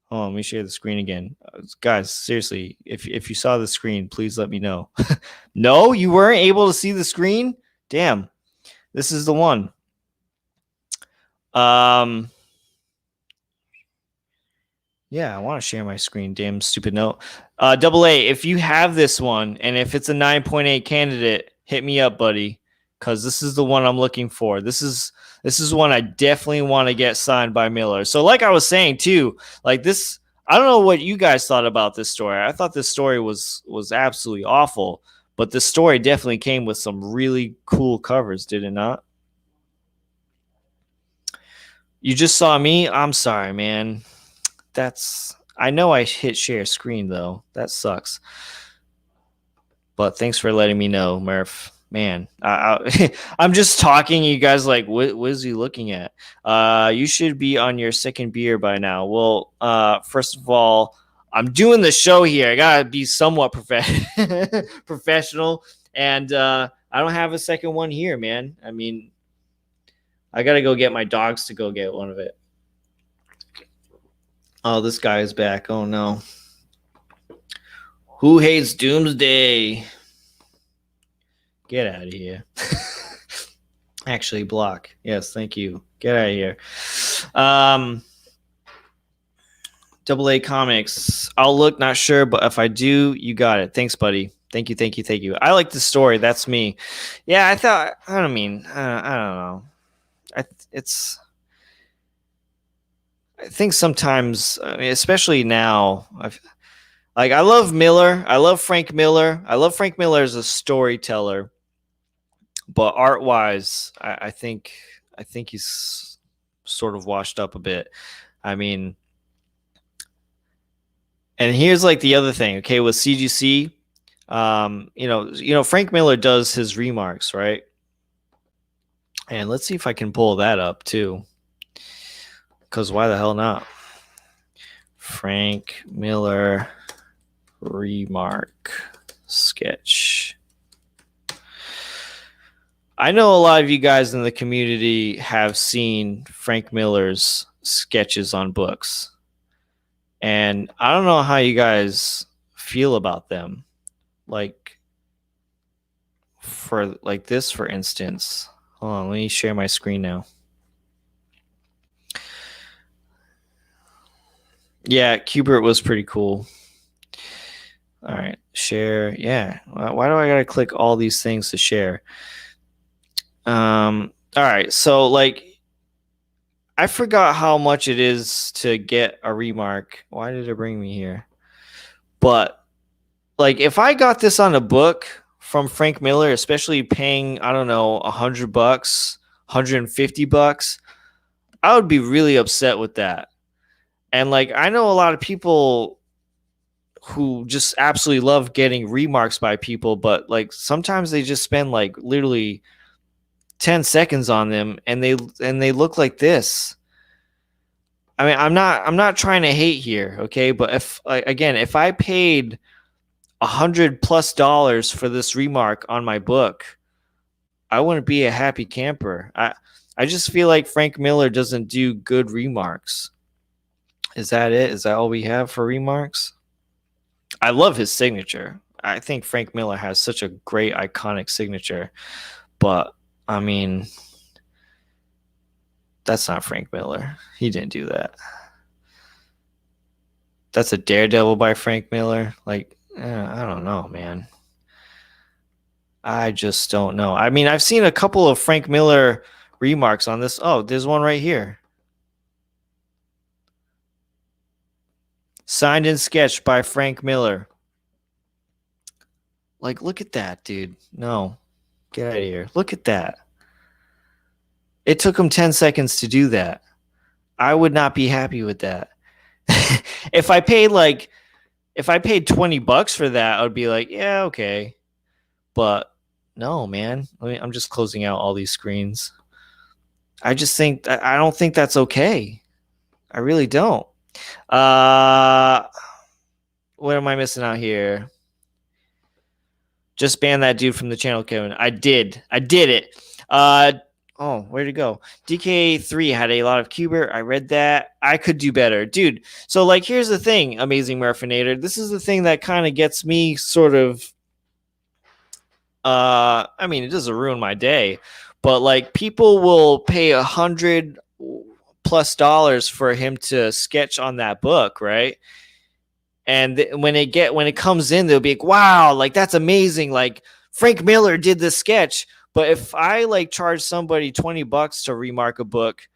hold on, let me share the screen again. Guys, seriously, if you saw the screen, please let me know. No, you weren't able to see the screen? Damn. This is the one. Yeah, I want to share my screen. Damn stupid note. AA, if you have this one and if it's a 9.8 candidate, hit me up, buddy, because this is the one I'm looking for. This is one I definitely want to get signed by Miller. So like I was saying too, like this, I don't know what you guys thought about this story. I thought this story was absolutely awful, but this story definitely came with some really cool covers, did it not? You just saw me? I'm sorry, man. I know I hit share screen though. That sucks. But thanks for letting me know, Murph. Man, I'm just talking. You guys like, what is he looking at? You should be on your second beer by now. Well, first of all, I'm doing the show here. I gotta be somewhat professional, and I don't have a second one here, man. I mean, I gotta go get my dogs to go get one of it. Oh, this guy is back. Oh no. Who hates Doomsday? Get out of here. Actually, block. Yes, thank you. Get out of here. AA Comics. I'll look, not sure, but if I do, you got it. Thanks, buddy. Thank you. I like the story. That's me. Yeah, I don't know. I think sometimes, I mean, especially now, I love Miller. I love Frank Miller. I love Frank Miller as a storyteller, but art-wise, I think he's sort of washed up a bit. I mean, and here's like the other thing. Okay, with CGC, Frank Miller does his remarks, right? And let's see if I can pull that up too, because why the hell not? Frank Miller Remark sketch. I know a lot of you guys in the community have seen Frank Miller's sketches on books, and I don't know how you guys feel about them. Like, for like this, for instance. Hold on, let me share my screen now. Yeah, Kubert was pretty cool. All right, share. Yeah, why do I gotta click all these things to share? All right, so like, I forgot how much it is to get a Remark. Why did it bring me here? But like, if I got this on a book from Frank Miller, especially paying, I don't know, $100, $150, I would be really upset with that. And like, I know a lot of people who just absolutely love getting remarks by people, but like sometimes they just spend like literally 10 seconds on them and they look like this. I mean, I'm not trying to hate here, okay? But if I paid $100+ for this remark on my book, I wouldn't be a happy camper. I just feel like Frank Miller doesn't do good remarks. Is that it? Is that all we have for remarks? I love his signature. I think Frank Miller has such a great, iconic signature. But, I mean, that's not Frank Miller. He didn't do that. That's a Daredevil by Frank Miller. Like, I don't know, man. I just don't know. I mean, I've seen a couple of Frank Miller remarks on this. Oh, there's one right here. Signed and sketched by Frank Miller. Like, look at that, dude. No. Get out of here. Look at that. It took him 10 seconds to do that. I would not be happy with that. If I paid $20 for that, I would be like, yeah, okay. But no, man. I'm just closing out all these screens. I don't think that's okay. I really don't. What am I missing out here? Just ban that dude from the channel, Kevin. I did it. Where'd it go? DK3 had a lot of Kubert. I read that. I could do better. Dude, so like, here's the thing, Amazing Murphinator. This is the thing that kind of gets me sort of, I mean, it doesn't ruin my day, but like, people will pay $100+ for him to sketch on that book, right? And when it comes in, they'll be like, wow, like, that's amazing. Like, Frank Miller did this sketch. But if I like charge somebody $20 to remark a book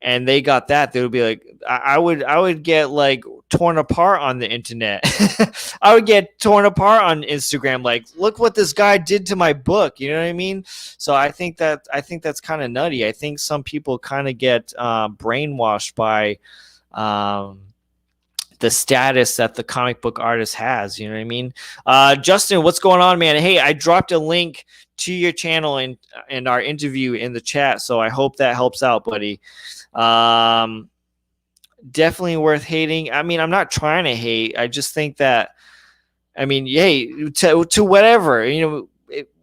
and they got that, they would be like, I would get like torn apart on the internet. I would get torn apart on Instagram. Like, look what this guy did to my book. You know what I mean? So I think that's kind of nutty. I think some people kind of get brainwashed by the status that the comic book artist has. You know what I mean? Justin, what's going on, man? Hey, I dropped a link to your channel and our interview in the chat, so I hope that helps out, buddy. definitely worth hating. I mean, I'm not trying to hate. I just think that, I mean, hey, to whatever,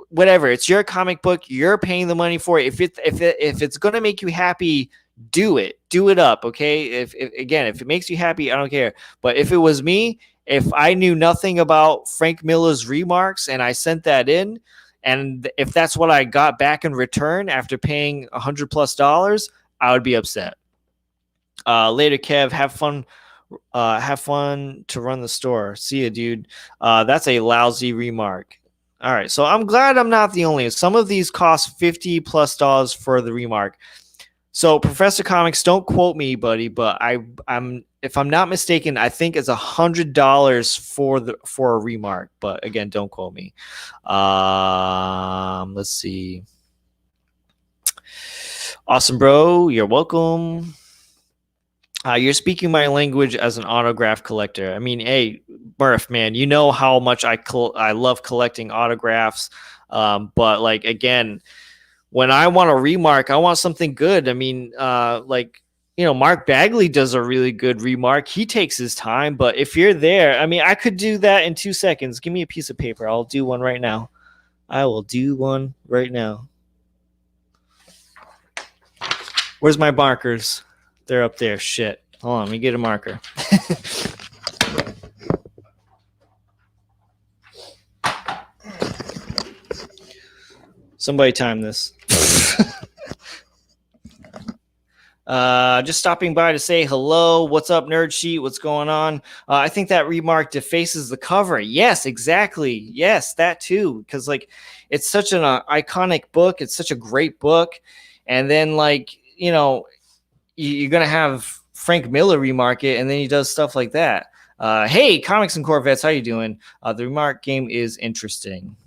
whatever. It's your comic book. You're paying the money for it. If it's gonna make you happy, do it up. Okay. If it makes you happy, I don't care. But if it was me, if I knew nothing about Frank Miller's Remarks and I sent that in, and if that's what I got back in return after paying $100+, I would be upset. Later, Kev. Have fun. Have fun to run the store. See ya, dude. That's a lousy Remark. All right, so I'm glad I'm not the only. Some of these cost $50+ for the Remark. So Professor Comics, don't quote me, buddy, but I'm if I'm not mistaken, I think it's $100 for a Remark. But again, don't quote me. Let's see. Awesome, bro. You're welcome. You're speaking my language as an autograph collector. I mean, hey, Murph, man, you know how much I love collecting autographs. But like again, when I want a Remark, I want something good. I mean, Mark Bagley does a really good Remark. He takes his time, but if you're there, I mean, I could do that in 2 seconds. Give me a piece of paper. I'll do one right now. I will do one right now. Where's my markers? They're up there. Shit. Hold on. Let me get a marker. Somebody time this. Just stopping by to say hello. What's up, Nerd Sheet? What's going on? I think that Remark defaces the cover. Yes, exactly. Yes, that too. Because like, it's such an iconic book. It's such a great book. And then like, you're gonna have Frank Miller Remark it, and then he does stuff like that. Hey, Comics and Corvettes, how you doing? The Remark game is interesting.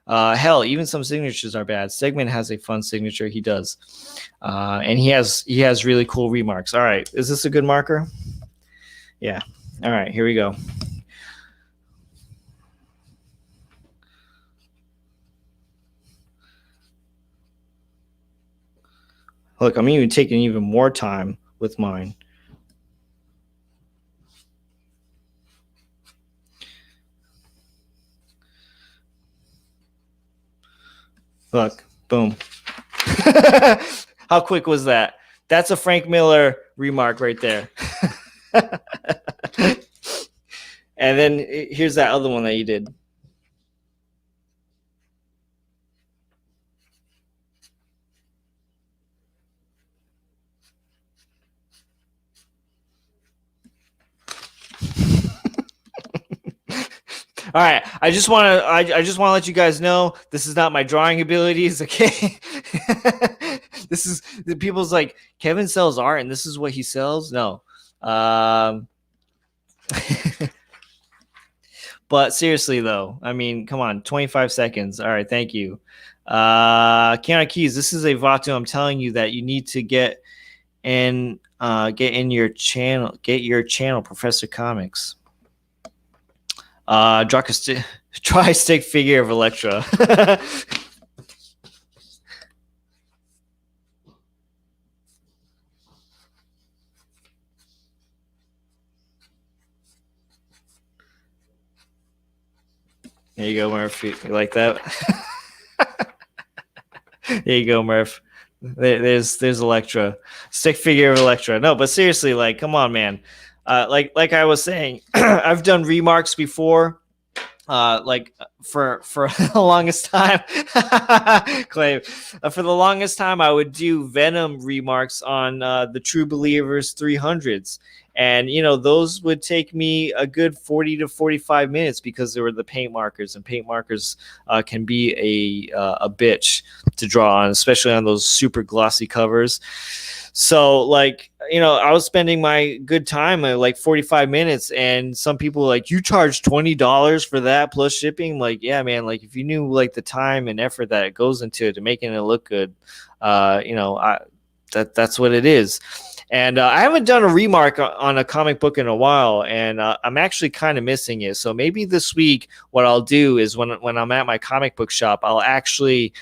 Hell, even some signatures are bad. Stegman has a fun signature. He does, and he has really cool Remarks. All right, is this a good marker? Yeah. All right, here we go. Look, I'm even taking even more time with mine. Look, boom. How quick was that? That's a Frank Miller Remark right there. And then here's that other one that you did. All right, I just want to let you guys know this is not my drawing abilities, okay? This is the people's like Kevin sells art and this is what he sells. No. But seriously though, I mean, come on, 25 seconds. All right, thank you. Keanu Keys, this is a Vatu. I'm telling you that you need to get in your channel, Professor Comics. Try stick figure of Elektra. There you go, Murph. You like that? There you go, Murph. There's Elektra. Stick figure of Elektra. No, but seriously, like, come on, man. Like I was saying, I've done Remarks before. Like for the longest time, Clay, for the longest time, I would do Venom Remarks on the True Believers 300s. And, those would take me a good 40 to 45 minutes because there were the paint markers, and paint markers can be a bitch to draw on, especially on those super glossy covers. So like, I was spending my good time at like 45 minutes, and some people were like, you charge $20 for that plus shipping. Like, yeah, man, like if you knew like the time and effort that it goes into it to making it look good, that's what it is. And I haven't done a Remark on a comic book in a while, and I'm actually kind of missing it. So maybe this week, what I'll do is when I'm at my comic book shop, I'll actually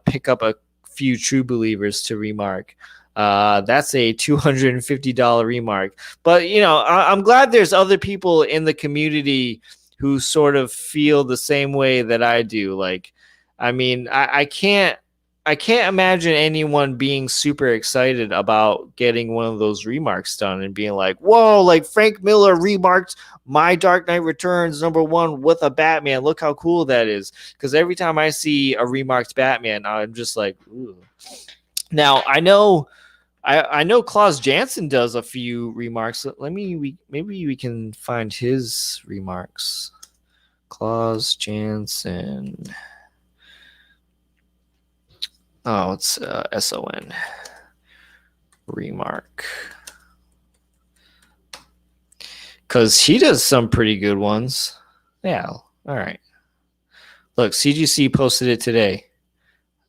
pick up a few True Believers to Remark. That's a $250 Remark. But I'm glad there's other people in the community who sort of feel the same way that I do. Like, I mean, I can't imagine anyone being super excited about getting one of those remarks done and being like, whoa, like Frank Miller remarked My Dark Knight Returns #1 with a Batman. Look how cool that is. Because every time I see a remarked Batman, I'm just like, ooh. Now, I know Klaus Janson does a few remarks. Maybe we can find his remarks. Klaus Janson. Oh, it's SON. Remark. Because he does some pretty good ones. Yeah, all right. Look, CGC posted it today.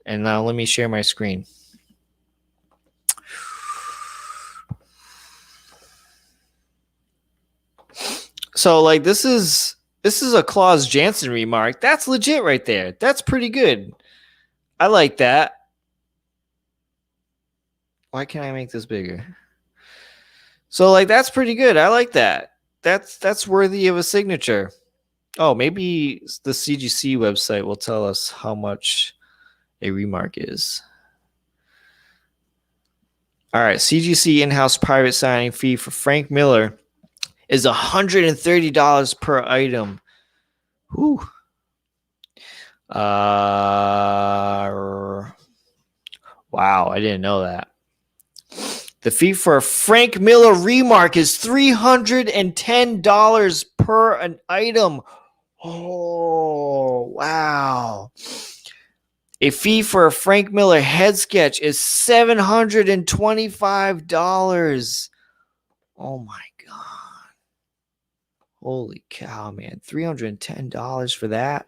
And now let me share my screen. So, like, this is a Klaus Janson remark. That's legit right there. That's pretty good. I like that. Why can't I make this bigger? So, like, that's pretty good. I like that. That's worthy of a signature. Oh, maybe the CGC website will tell us how much a remark is. All right, CGC in-house private signing fee for Frank Miller is $130 per item. Whew. Wow, I didn't know that. The fee for a Frank Miller remark is $310 per an item. Oh, wow. A fee for a Frank Miller head sketch is $725. Oh my God. Holy cow, man. $310 for that.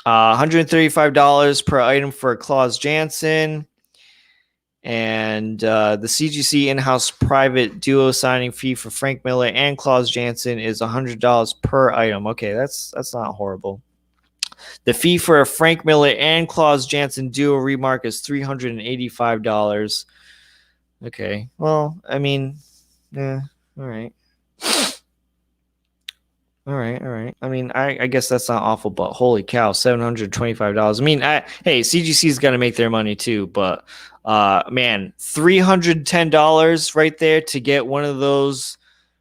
$135 per item for Klaus Janson. And the CGC in-house private duo signing fee for Frank Miller and Klaus Janson is $100 per item. Okay, that's not horrible. The fee for a Frank Miller and Klaus Janson duo remark is $385. Okay, well, I mean, yeah, all right. All right. I mean, I guess that's not awful, but holy cow, $725. I mean, hey, CGC's got to make their money too, but man, $310 right there to get one of those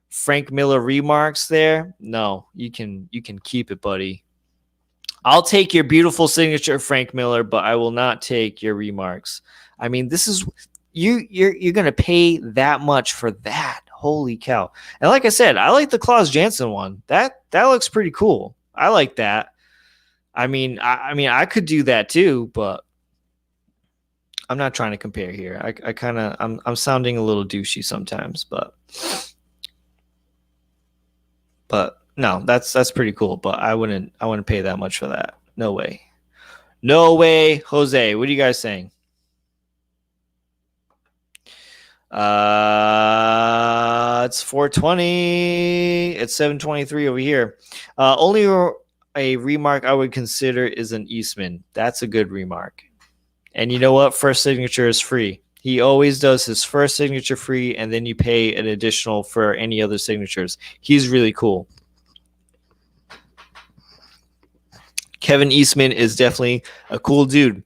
Frank Miller remarks there. No, you can keep it, buddy. I'll take your beautiful signature, Frank Miller, but I will not take your remarks. I mean, this is you're gonna pay that much for that. Holy cow. And like I said, I like the Klaus Janson one. That looks pretty cool. I like that. I mean, I could do that too, but I'm not trying to compare here. I'm sounding a little douchey sometimes, but no, that's pretty cool. But I wouldn't pay that much for that. No way. No way, Jose. What are you guys saying? It's 420. It's 723 over here. Only a remark I would consider is an Eastman. That's a good remark. And you know what? First signature is free. He always does his first signature free, and then you pay an additional for any other signatures. He's really cool. Kevin Eastman is definitely a cool dude.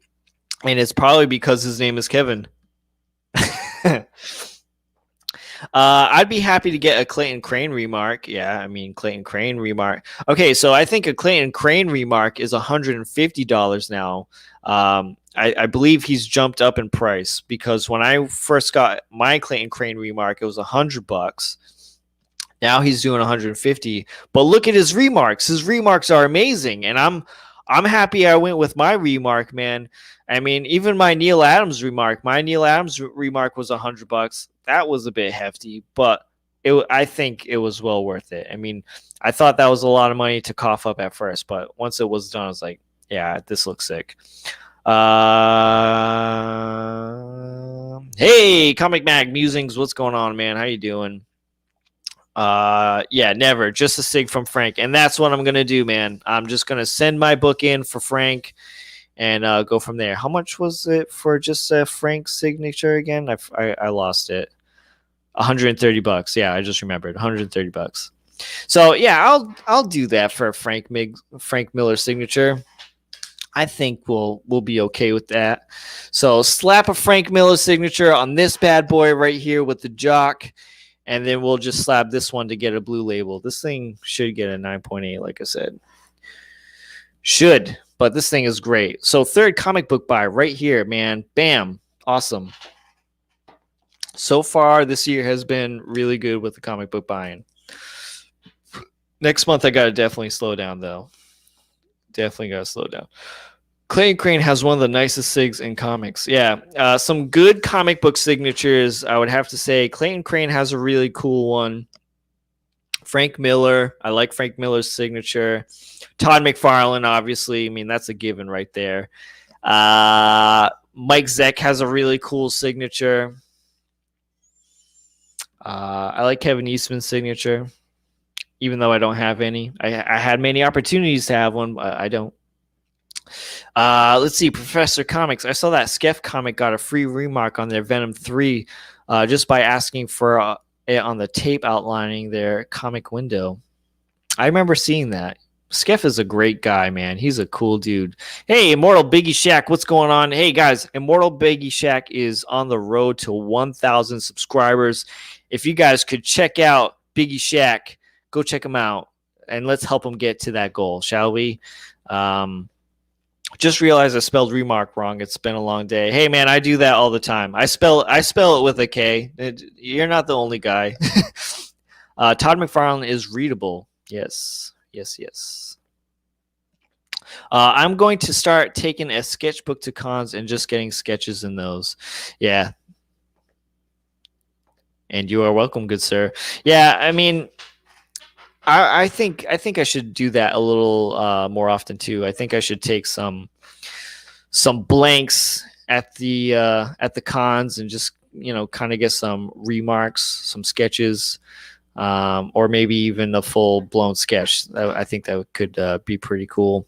And it's probably because his name is Kevin. I'd be happy to get a Clayton Crane remark. Yeah, I mean, Clayton Crane remark. Okay, so I think a Clayton Crane remark is $150 now. I believe he's jumped up in price because when I first got my Clayton Crane remark, it was $100. Now he's doing 150. But look at his remarks. His remarks are amazing, and I'm happy I went with my remark, man. I mean, even my Neil Adams remark. My Neil Adams remark was $100. That was a bit hefty, but I think it was well worth it. I mean, I thought that was a lot of money to cough up at first, but once it was done, I was like, yeah, this looks sick. Hey, Comic Mag Musings, what's going on, man? How you doing? Yeah, never. Just a sig from Frank, and that's what I'm gonna do, man. I'm just gonna send my book in for Frank, and go from there. How much was it for just Frank's signature again? I lost it. $130. Yeah, I just remembered. $130. So yeah, I'll do that for Frank Miller signature. I think we'll be okay with that. So slap a Frank Miller signature on this bad boy right here with the jock, and then we'll just slap this one to get a blue label. This thing should get a 9.8, like I said. Should, but this thing is great. So third comic book buy right here, man. Bam. Awesome. So far, this year has been really good with the comic book buying. Next month, I got to definitely slow down, though. Definitely got to slow down. Clayton Crane has one of the nicest sigs in comics. Yeah, some good comic book signatures, I would have to say. Clayton Crane has a really cool one. Frank Miller, I like Frank Miller's signature. Todd McFarlane, obviously. I mean, that's a given right there. Mike Zeck has a really cool signature. I like Kevin Eastman's signature, even though I don't have any. I had many opportunities to have one, but I don't. Let's see, Professor Comics. I saw that Skeff comic got a free remark on their Venom 3 just by asking for it on the tape outlining their comic window. I remember seeing that. Skeff is a great guy, man. He's a cool dude. Hey, Immortal Biggie Shack, what's going on? Hey, guys, Immortal Biggie Shack is on the road to 1,000 subscribers. If you guys could check out Biggie Shack, go check him out, and let's help him get to that goal, shall we? Just realized I spelled Remarque wrong. It's been a long day. Hey, man, I do that all the time. I spell it with a K. You're not the only guy. Todd McFarlane is readable. Yes. I'm going to start taking a sketchbook to cons and just getting sketches in those. Yeah. And you are welcome, good sir. Yeah, I mean, I think I should do that a little more often too. I think I should take some blanks at the cons and just kind of get some remarks, some sketches, or maybe even a full blown sketch. I think that could be pretty cool.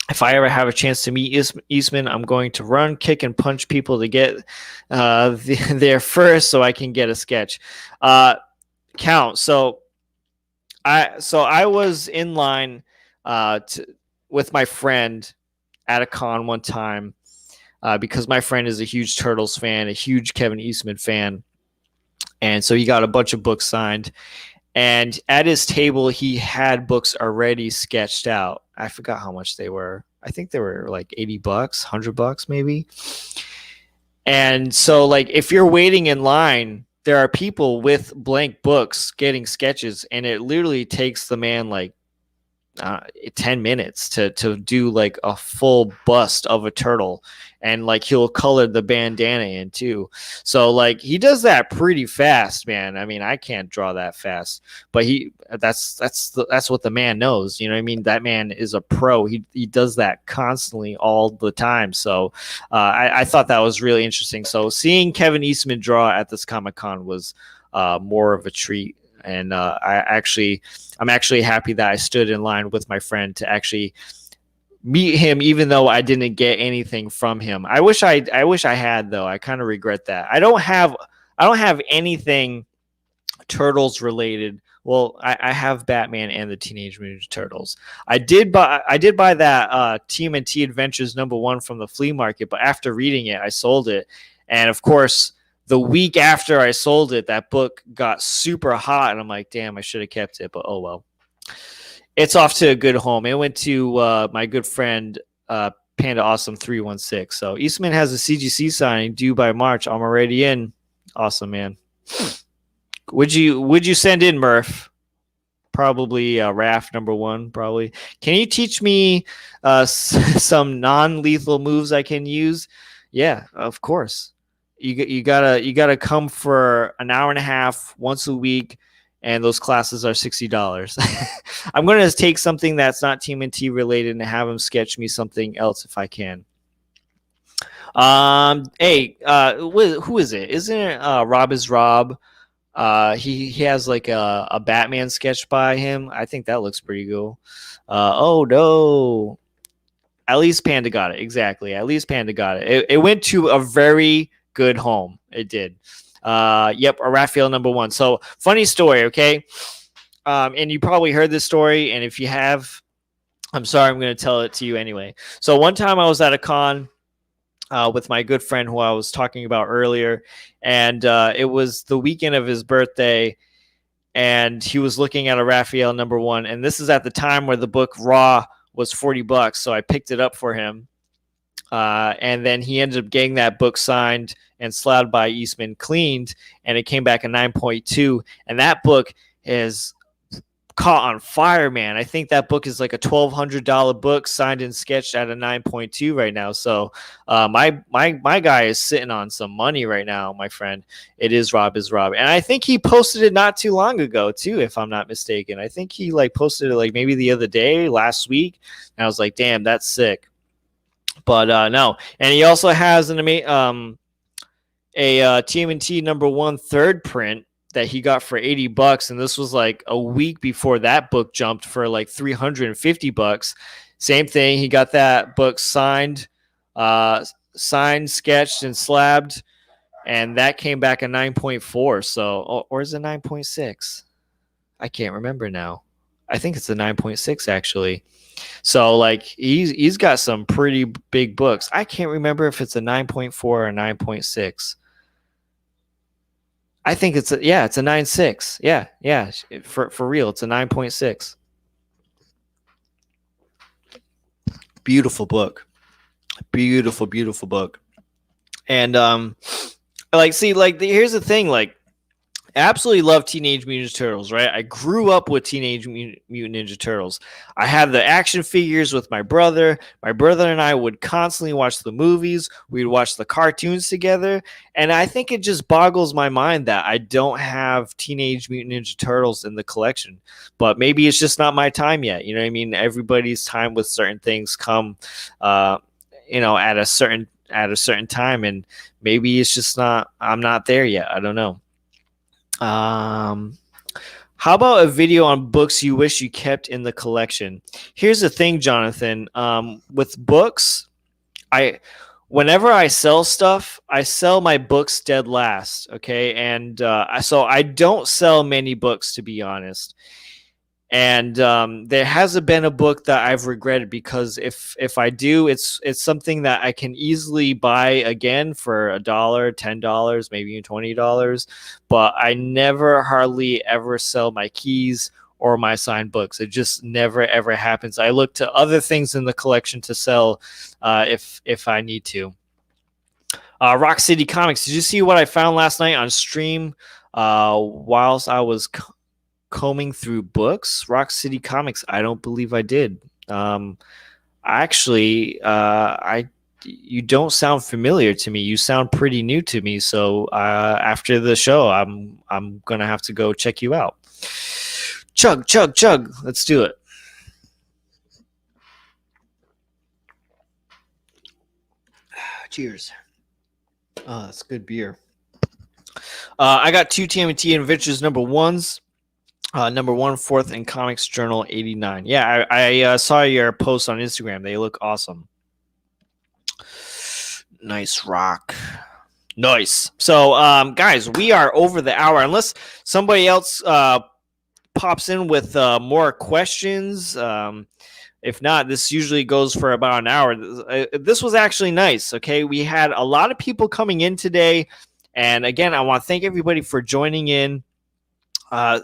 If I ever have a chance to meet Eastman, I'm going to run, kick, and punch people to get there first, so I can get a sketch. Count. So I was in line with my friend at a con one time because my friend is a huge Turtles fan, a huge Kevin Eastman fan, and so he got a bunch of books signed. And at his table, he had books already sketched out. I forgot how much they were. I think they were like $80, $100 maybe. And so, like, if you're waiting in line, there are people with blank books getting sketches, and it literally takes the man like 10 minutes to do like a full bust of a turtle, and like he'll color the bandana in too. So like he does that pretty fast, man. I mean, I can't draw that fast, but that's what the man knows. You know what I mean? That man is a pro. He does that constantly all the time. So I thought that was really interesting. So seeing Kevin Eastman draw at this Comic-Con was more of a treat. And I'm actually happy that I stood in line with my friend to actually meet him, even though I didn't get anything from him. I wish I had, though. I kind of regret that. I don't have anything Turtles related. Well, I have Batman and the Teenage Mutant Turtles. I did buy that TMNT Adventures #1 from the flea market, but after reading it, I sold it. And of course, the week after I sold it, that book got super hot, and I'm like, damn, I should have kept it, but oh well. It's off to a good home. It went to my good friend Panda Awesome 316. So Eastman has a CGC signing due by March. I'm already in. Awesome, man. Would you send in Murph? Probably RAF #1. Probably. Can you teach me some non-lethal moves I can use? Yeah, of course. You gotta come for an hour and a half once a week, and those classes are $60. I'm gonna take something that's not TMNT related and have him sketch me something else if I can. Hey, who is it? Isn't it Rob is Rob? He has like a Batman sketch by him. I think that looks pretty cool. Oh no. At least Panda got it. Exactly. At least Panda got it. It went to a very good home. It did. Yep, a Raphael #1. So funny story, okay? And you probably heard this story, and if you have, I'm sorry, I'm going to tell it to you anyway. So one time I was at a con with my good friend who I was talking about earlier, and it was the weekend of his birthday, and he was looking at a Raphael #1, and this is at the time where the book Raw was $40, so I picked it up for him. And then he ended up getting that book signed and slabbed by Eastman, cleaned, and it came back a 9.2. And that book is caught on fire, man. I think that book is like a $1,200 book, signed and sketched at a 9.2 right now. So my guy is sitting on some money right now, my friend. It is Rob, and I think he posted it not too long ago too, if I'm not mistaken. I think he like posted it like maybe the other day, last week, and I was like, damn, that's sick. But no, and he also has an TMNT #1 third print that he got for $80, and this was like a week before that book jumped for like $350. Same thing, he got that book signed, sketched, and slabbed, and that came back a 9.4. So, or is it 9.6? I can't remember now. I think it's a 9.6 actually. So like he's got some pretty big books. I can't remember if it's a 9.4 or 9.6. I think it's a 9.6. Yeah. For real, it's a 9.6. Beautiful book. Beautiful book. And here's the thing, like, I absolutely love Teenage Mutant Ninja Turtles, right? I grew up with Teenage Mutant Ninja Turtles. I had the action figures with my brother. My brother and I would constantly watch the movies. We'd watch the cartoons together. And I think it just boggles my mind that I don't have Teenage Mutant Ninja Turtles in the collection. But maybe it's just not my time yet. You know what I mean? Everybody's time with certain things come, at a certain time. And maybe it's just I'm not there yet. I don't know. How about a video on books you wish you kept in the collection? Here's the thing, Jonathan. With books, whenever I sell stuff, I sell my books dead last. Okay, and so I don't sell many books, to be honest. And there hasn't been a book that I've regretted, because if I do, it's something that I can easily buy again for $1, $10, maybe even $20. But I never hardly ever sell my keys or my signed books. It just never ever happens. I look to other things in the collection to sell if I need to. Rock City Comics. Did you see what I found last night on stream whilst I was combing through books? Rock City Comics. I don't believe I did. You don't sound familiar to me. You sound pretty new to me. So after the show, I'm gonna have to go check you out. Chug. Let's do it. Cheers. Oh, that's good beer. I got 2 TMNT Adventures #1s. #1, 4th, and Comics Journal 89. Yeah, I saw your post on Instagram. They look awesome. Nice rock. Nice. So, guys, we are over the hour. Unless somebody else pops in with more questions. If not, this usually goes for about an hour. This was actually nice. Okay, we had a lot of people coming in today. And again, I want to thank everybody for joining in.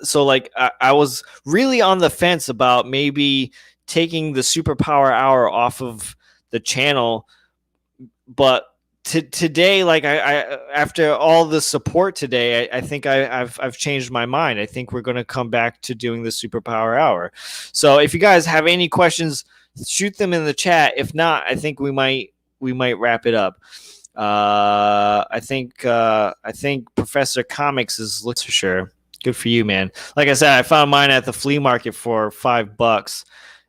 So I was really on the fence about maybe taking the Superpower Hour off of the channel, but today, like I after all the support today, I think I've changed my mind. I think we're going to come back to doing the Superpower Hour. So if you guys have any questions, shoot them in the chat. If not, I think we might wrap it up. I think Professor Comics is looks for sure. Good for you, man. Like I said, I found mine at the flea market for $5,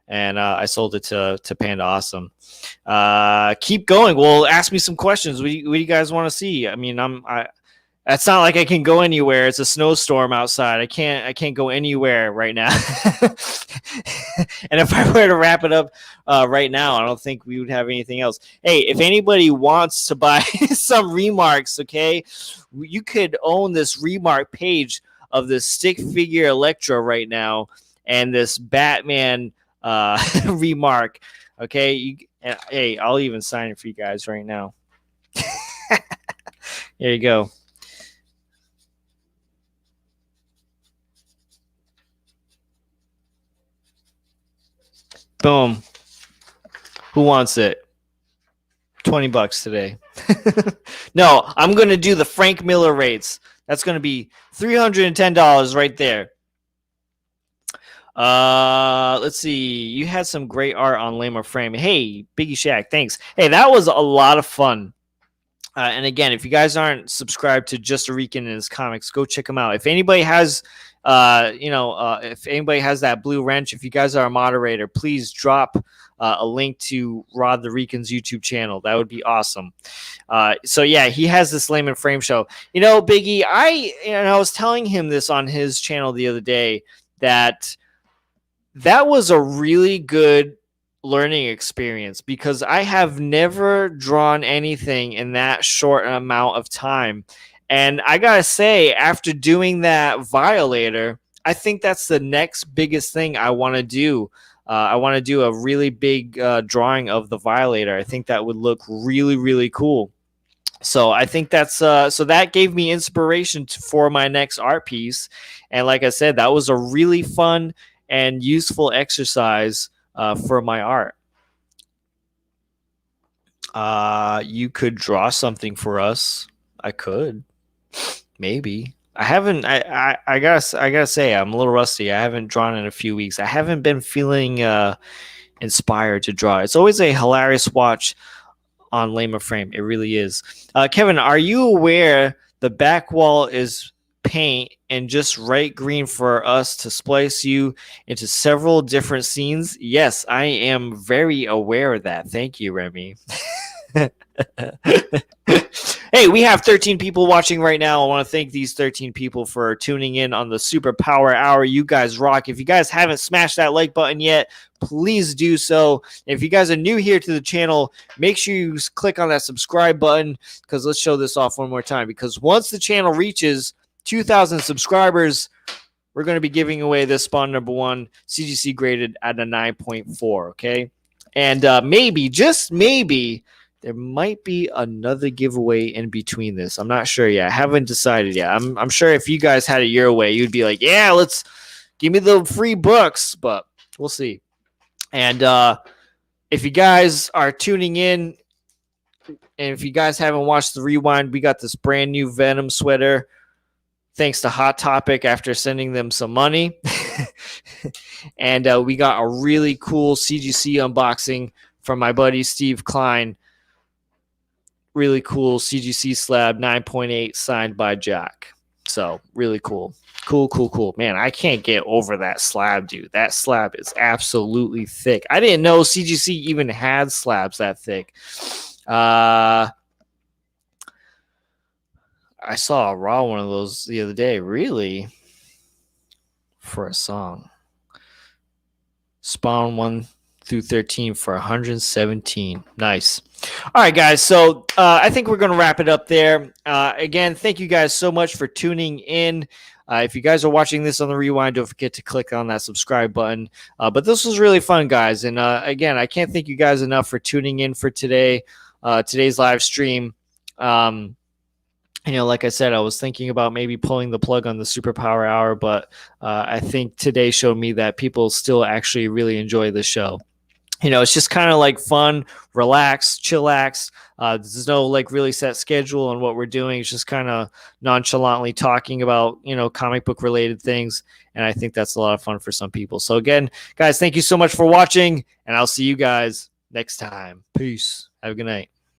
and I sold it to Panda Awesome. Keep going. Well, ask me some questions. What do you guys want to see? I mean, It's not like I can go anywhere. It's a snowstorm outside. I can't go anywhere right now. And if I were to wrap it up right now, I don't think we would have anything else. Hey, if anybody wants to buy some Remarks, okay, you could own this Remark page of this stick figure Electro right now and this Batman Remark. Okay, hey, I'll even sign it for you guys right now. There you go. Boom. Who wants it? $20 today. No, I'm going to do the Frank Miller rates. That's going to be $310 right there. Let's see. You had some great art on Lamer Frame. Hey, Biggie Shack, thanks. Hey, that was a lot of fun. And again, if you guys aren't subscribed to Just a Rican and his comics, go check them out. If anybody has, if anybody has that blue wrench, if you guys are a moderator, please drop a link to Rod the Rican's YouTube channel. That would be awesome. So yeah, he has this Layman Frame show. You know, Biggie, I was telling him this on his channel the other day that was a really good learning experience because I have never drawn anything in that short amount of time. And I gotta say, after doing that Violator, I think that's the next biggest thing I want to do. I want to do a really big drawing of the Violator. I think that would look really, really cool. So I think that's so that gave me inspiration for my next art piece. And like I said, that was a really fun and useful exercise for my art. You could draw something for us. I could, maybe. I haven't. I gotta say, I'm a little rusty. I haven't drawn in a few weeks. I haven't been feeling inspired to draw. It's always a hilarious watch on Lama Frame. It really is. Kevin, are you aware the back wall is paint and just right green for us to splice you into several different scenes? Yes, I am very aware of that. Thank you, Remy. Hey, we have 13 people watching right now. I want to thank these 13 people for tuning in on the Superpower Hour. You guys rock. If you guys haven't smashed that like button yet, please do so. If you guys are new here to the channel, make sure you click on that subscribe button, because let's show this off one more time. Because once the channel reaches 2,000 subscribers, we're going to be giving away this Spawn number 1 CGC graded at a 9.4, okay? And maybe, just maybe, there might be another giveaway in between this. I'm not sure yet. I haven't decided yet. I'm sure if you guys had it your way, you'd be like, yeah, let's give me the free books, but we'll see. And if you guys are tuning in, and if you guys haven't watched the Rewind, we got this brand new Venom sweater, thanks to Hot Topic after sending them some money. And we got a really cool CGC unboxing from my buddy Steve Klein. Really cool CGC slab 9.8 signed by Jack. So really cool. Cool. Man, I can't get over that slab, dude. That slab is absolutely thick. I didn't know CGC even had slabs that thick. I saw a raw one of those the other day. Really? For a song. Spawn 1 through 13 for 117. Nice. All right, guys. So I think we're going to wrap it up there. Again, thank you guys so much for tuning in. If you guys are watching this on the Rewind, don't forget to click on that subscribe button. But this was really fun, guys. And again, I can't thank you guys enough for tuning in for today's live stream. Like I said, I was thinking about maybe pulling the plug on the Superpower Hour, but I think today showed me that people still actually really enjoy the show. It's just kind of like fun, relax, chillax. There's no like really set schedule on what we're doing. It's just kind of nonchalantly talking about, comic book related things. And I think that's a lot of fun for some people. So again, guys, thank you so much for watching, and I'll see you guys next time. Peace. Have a good night.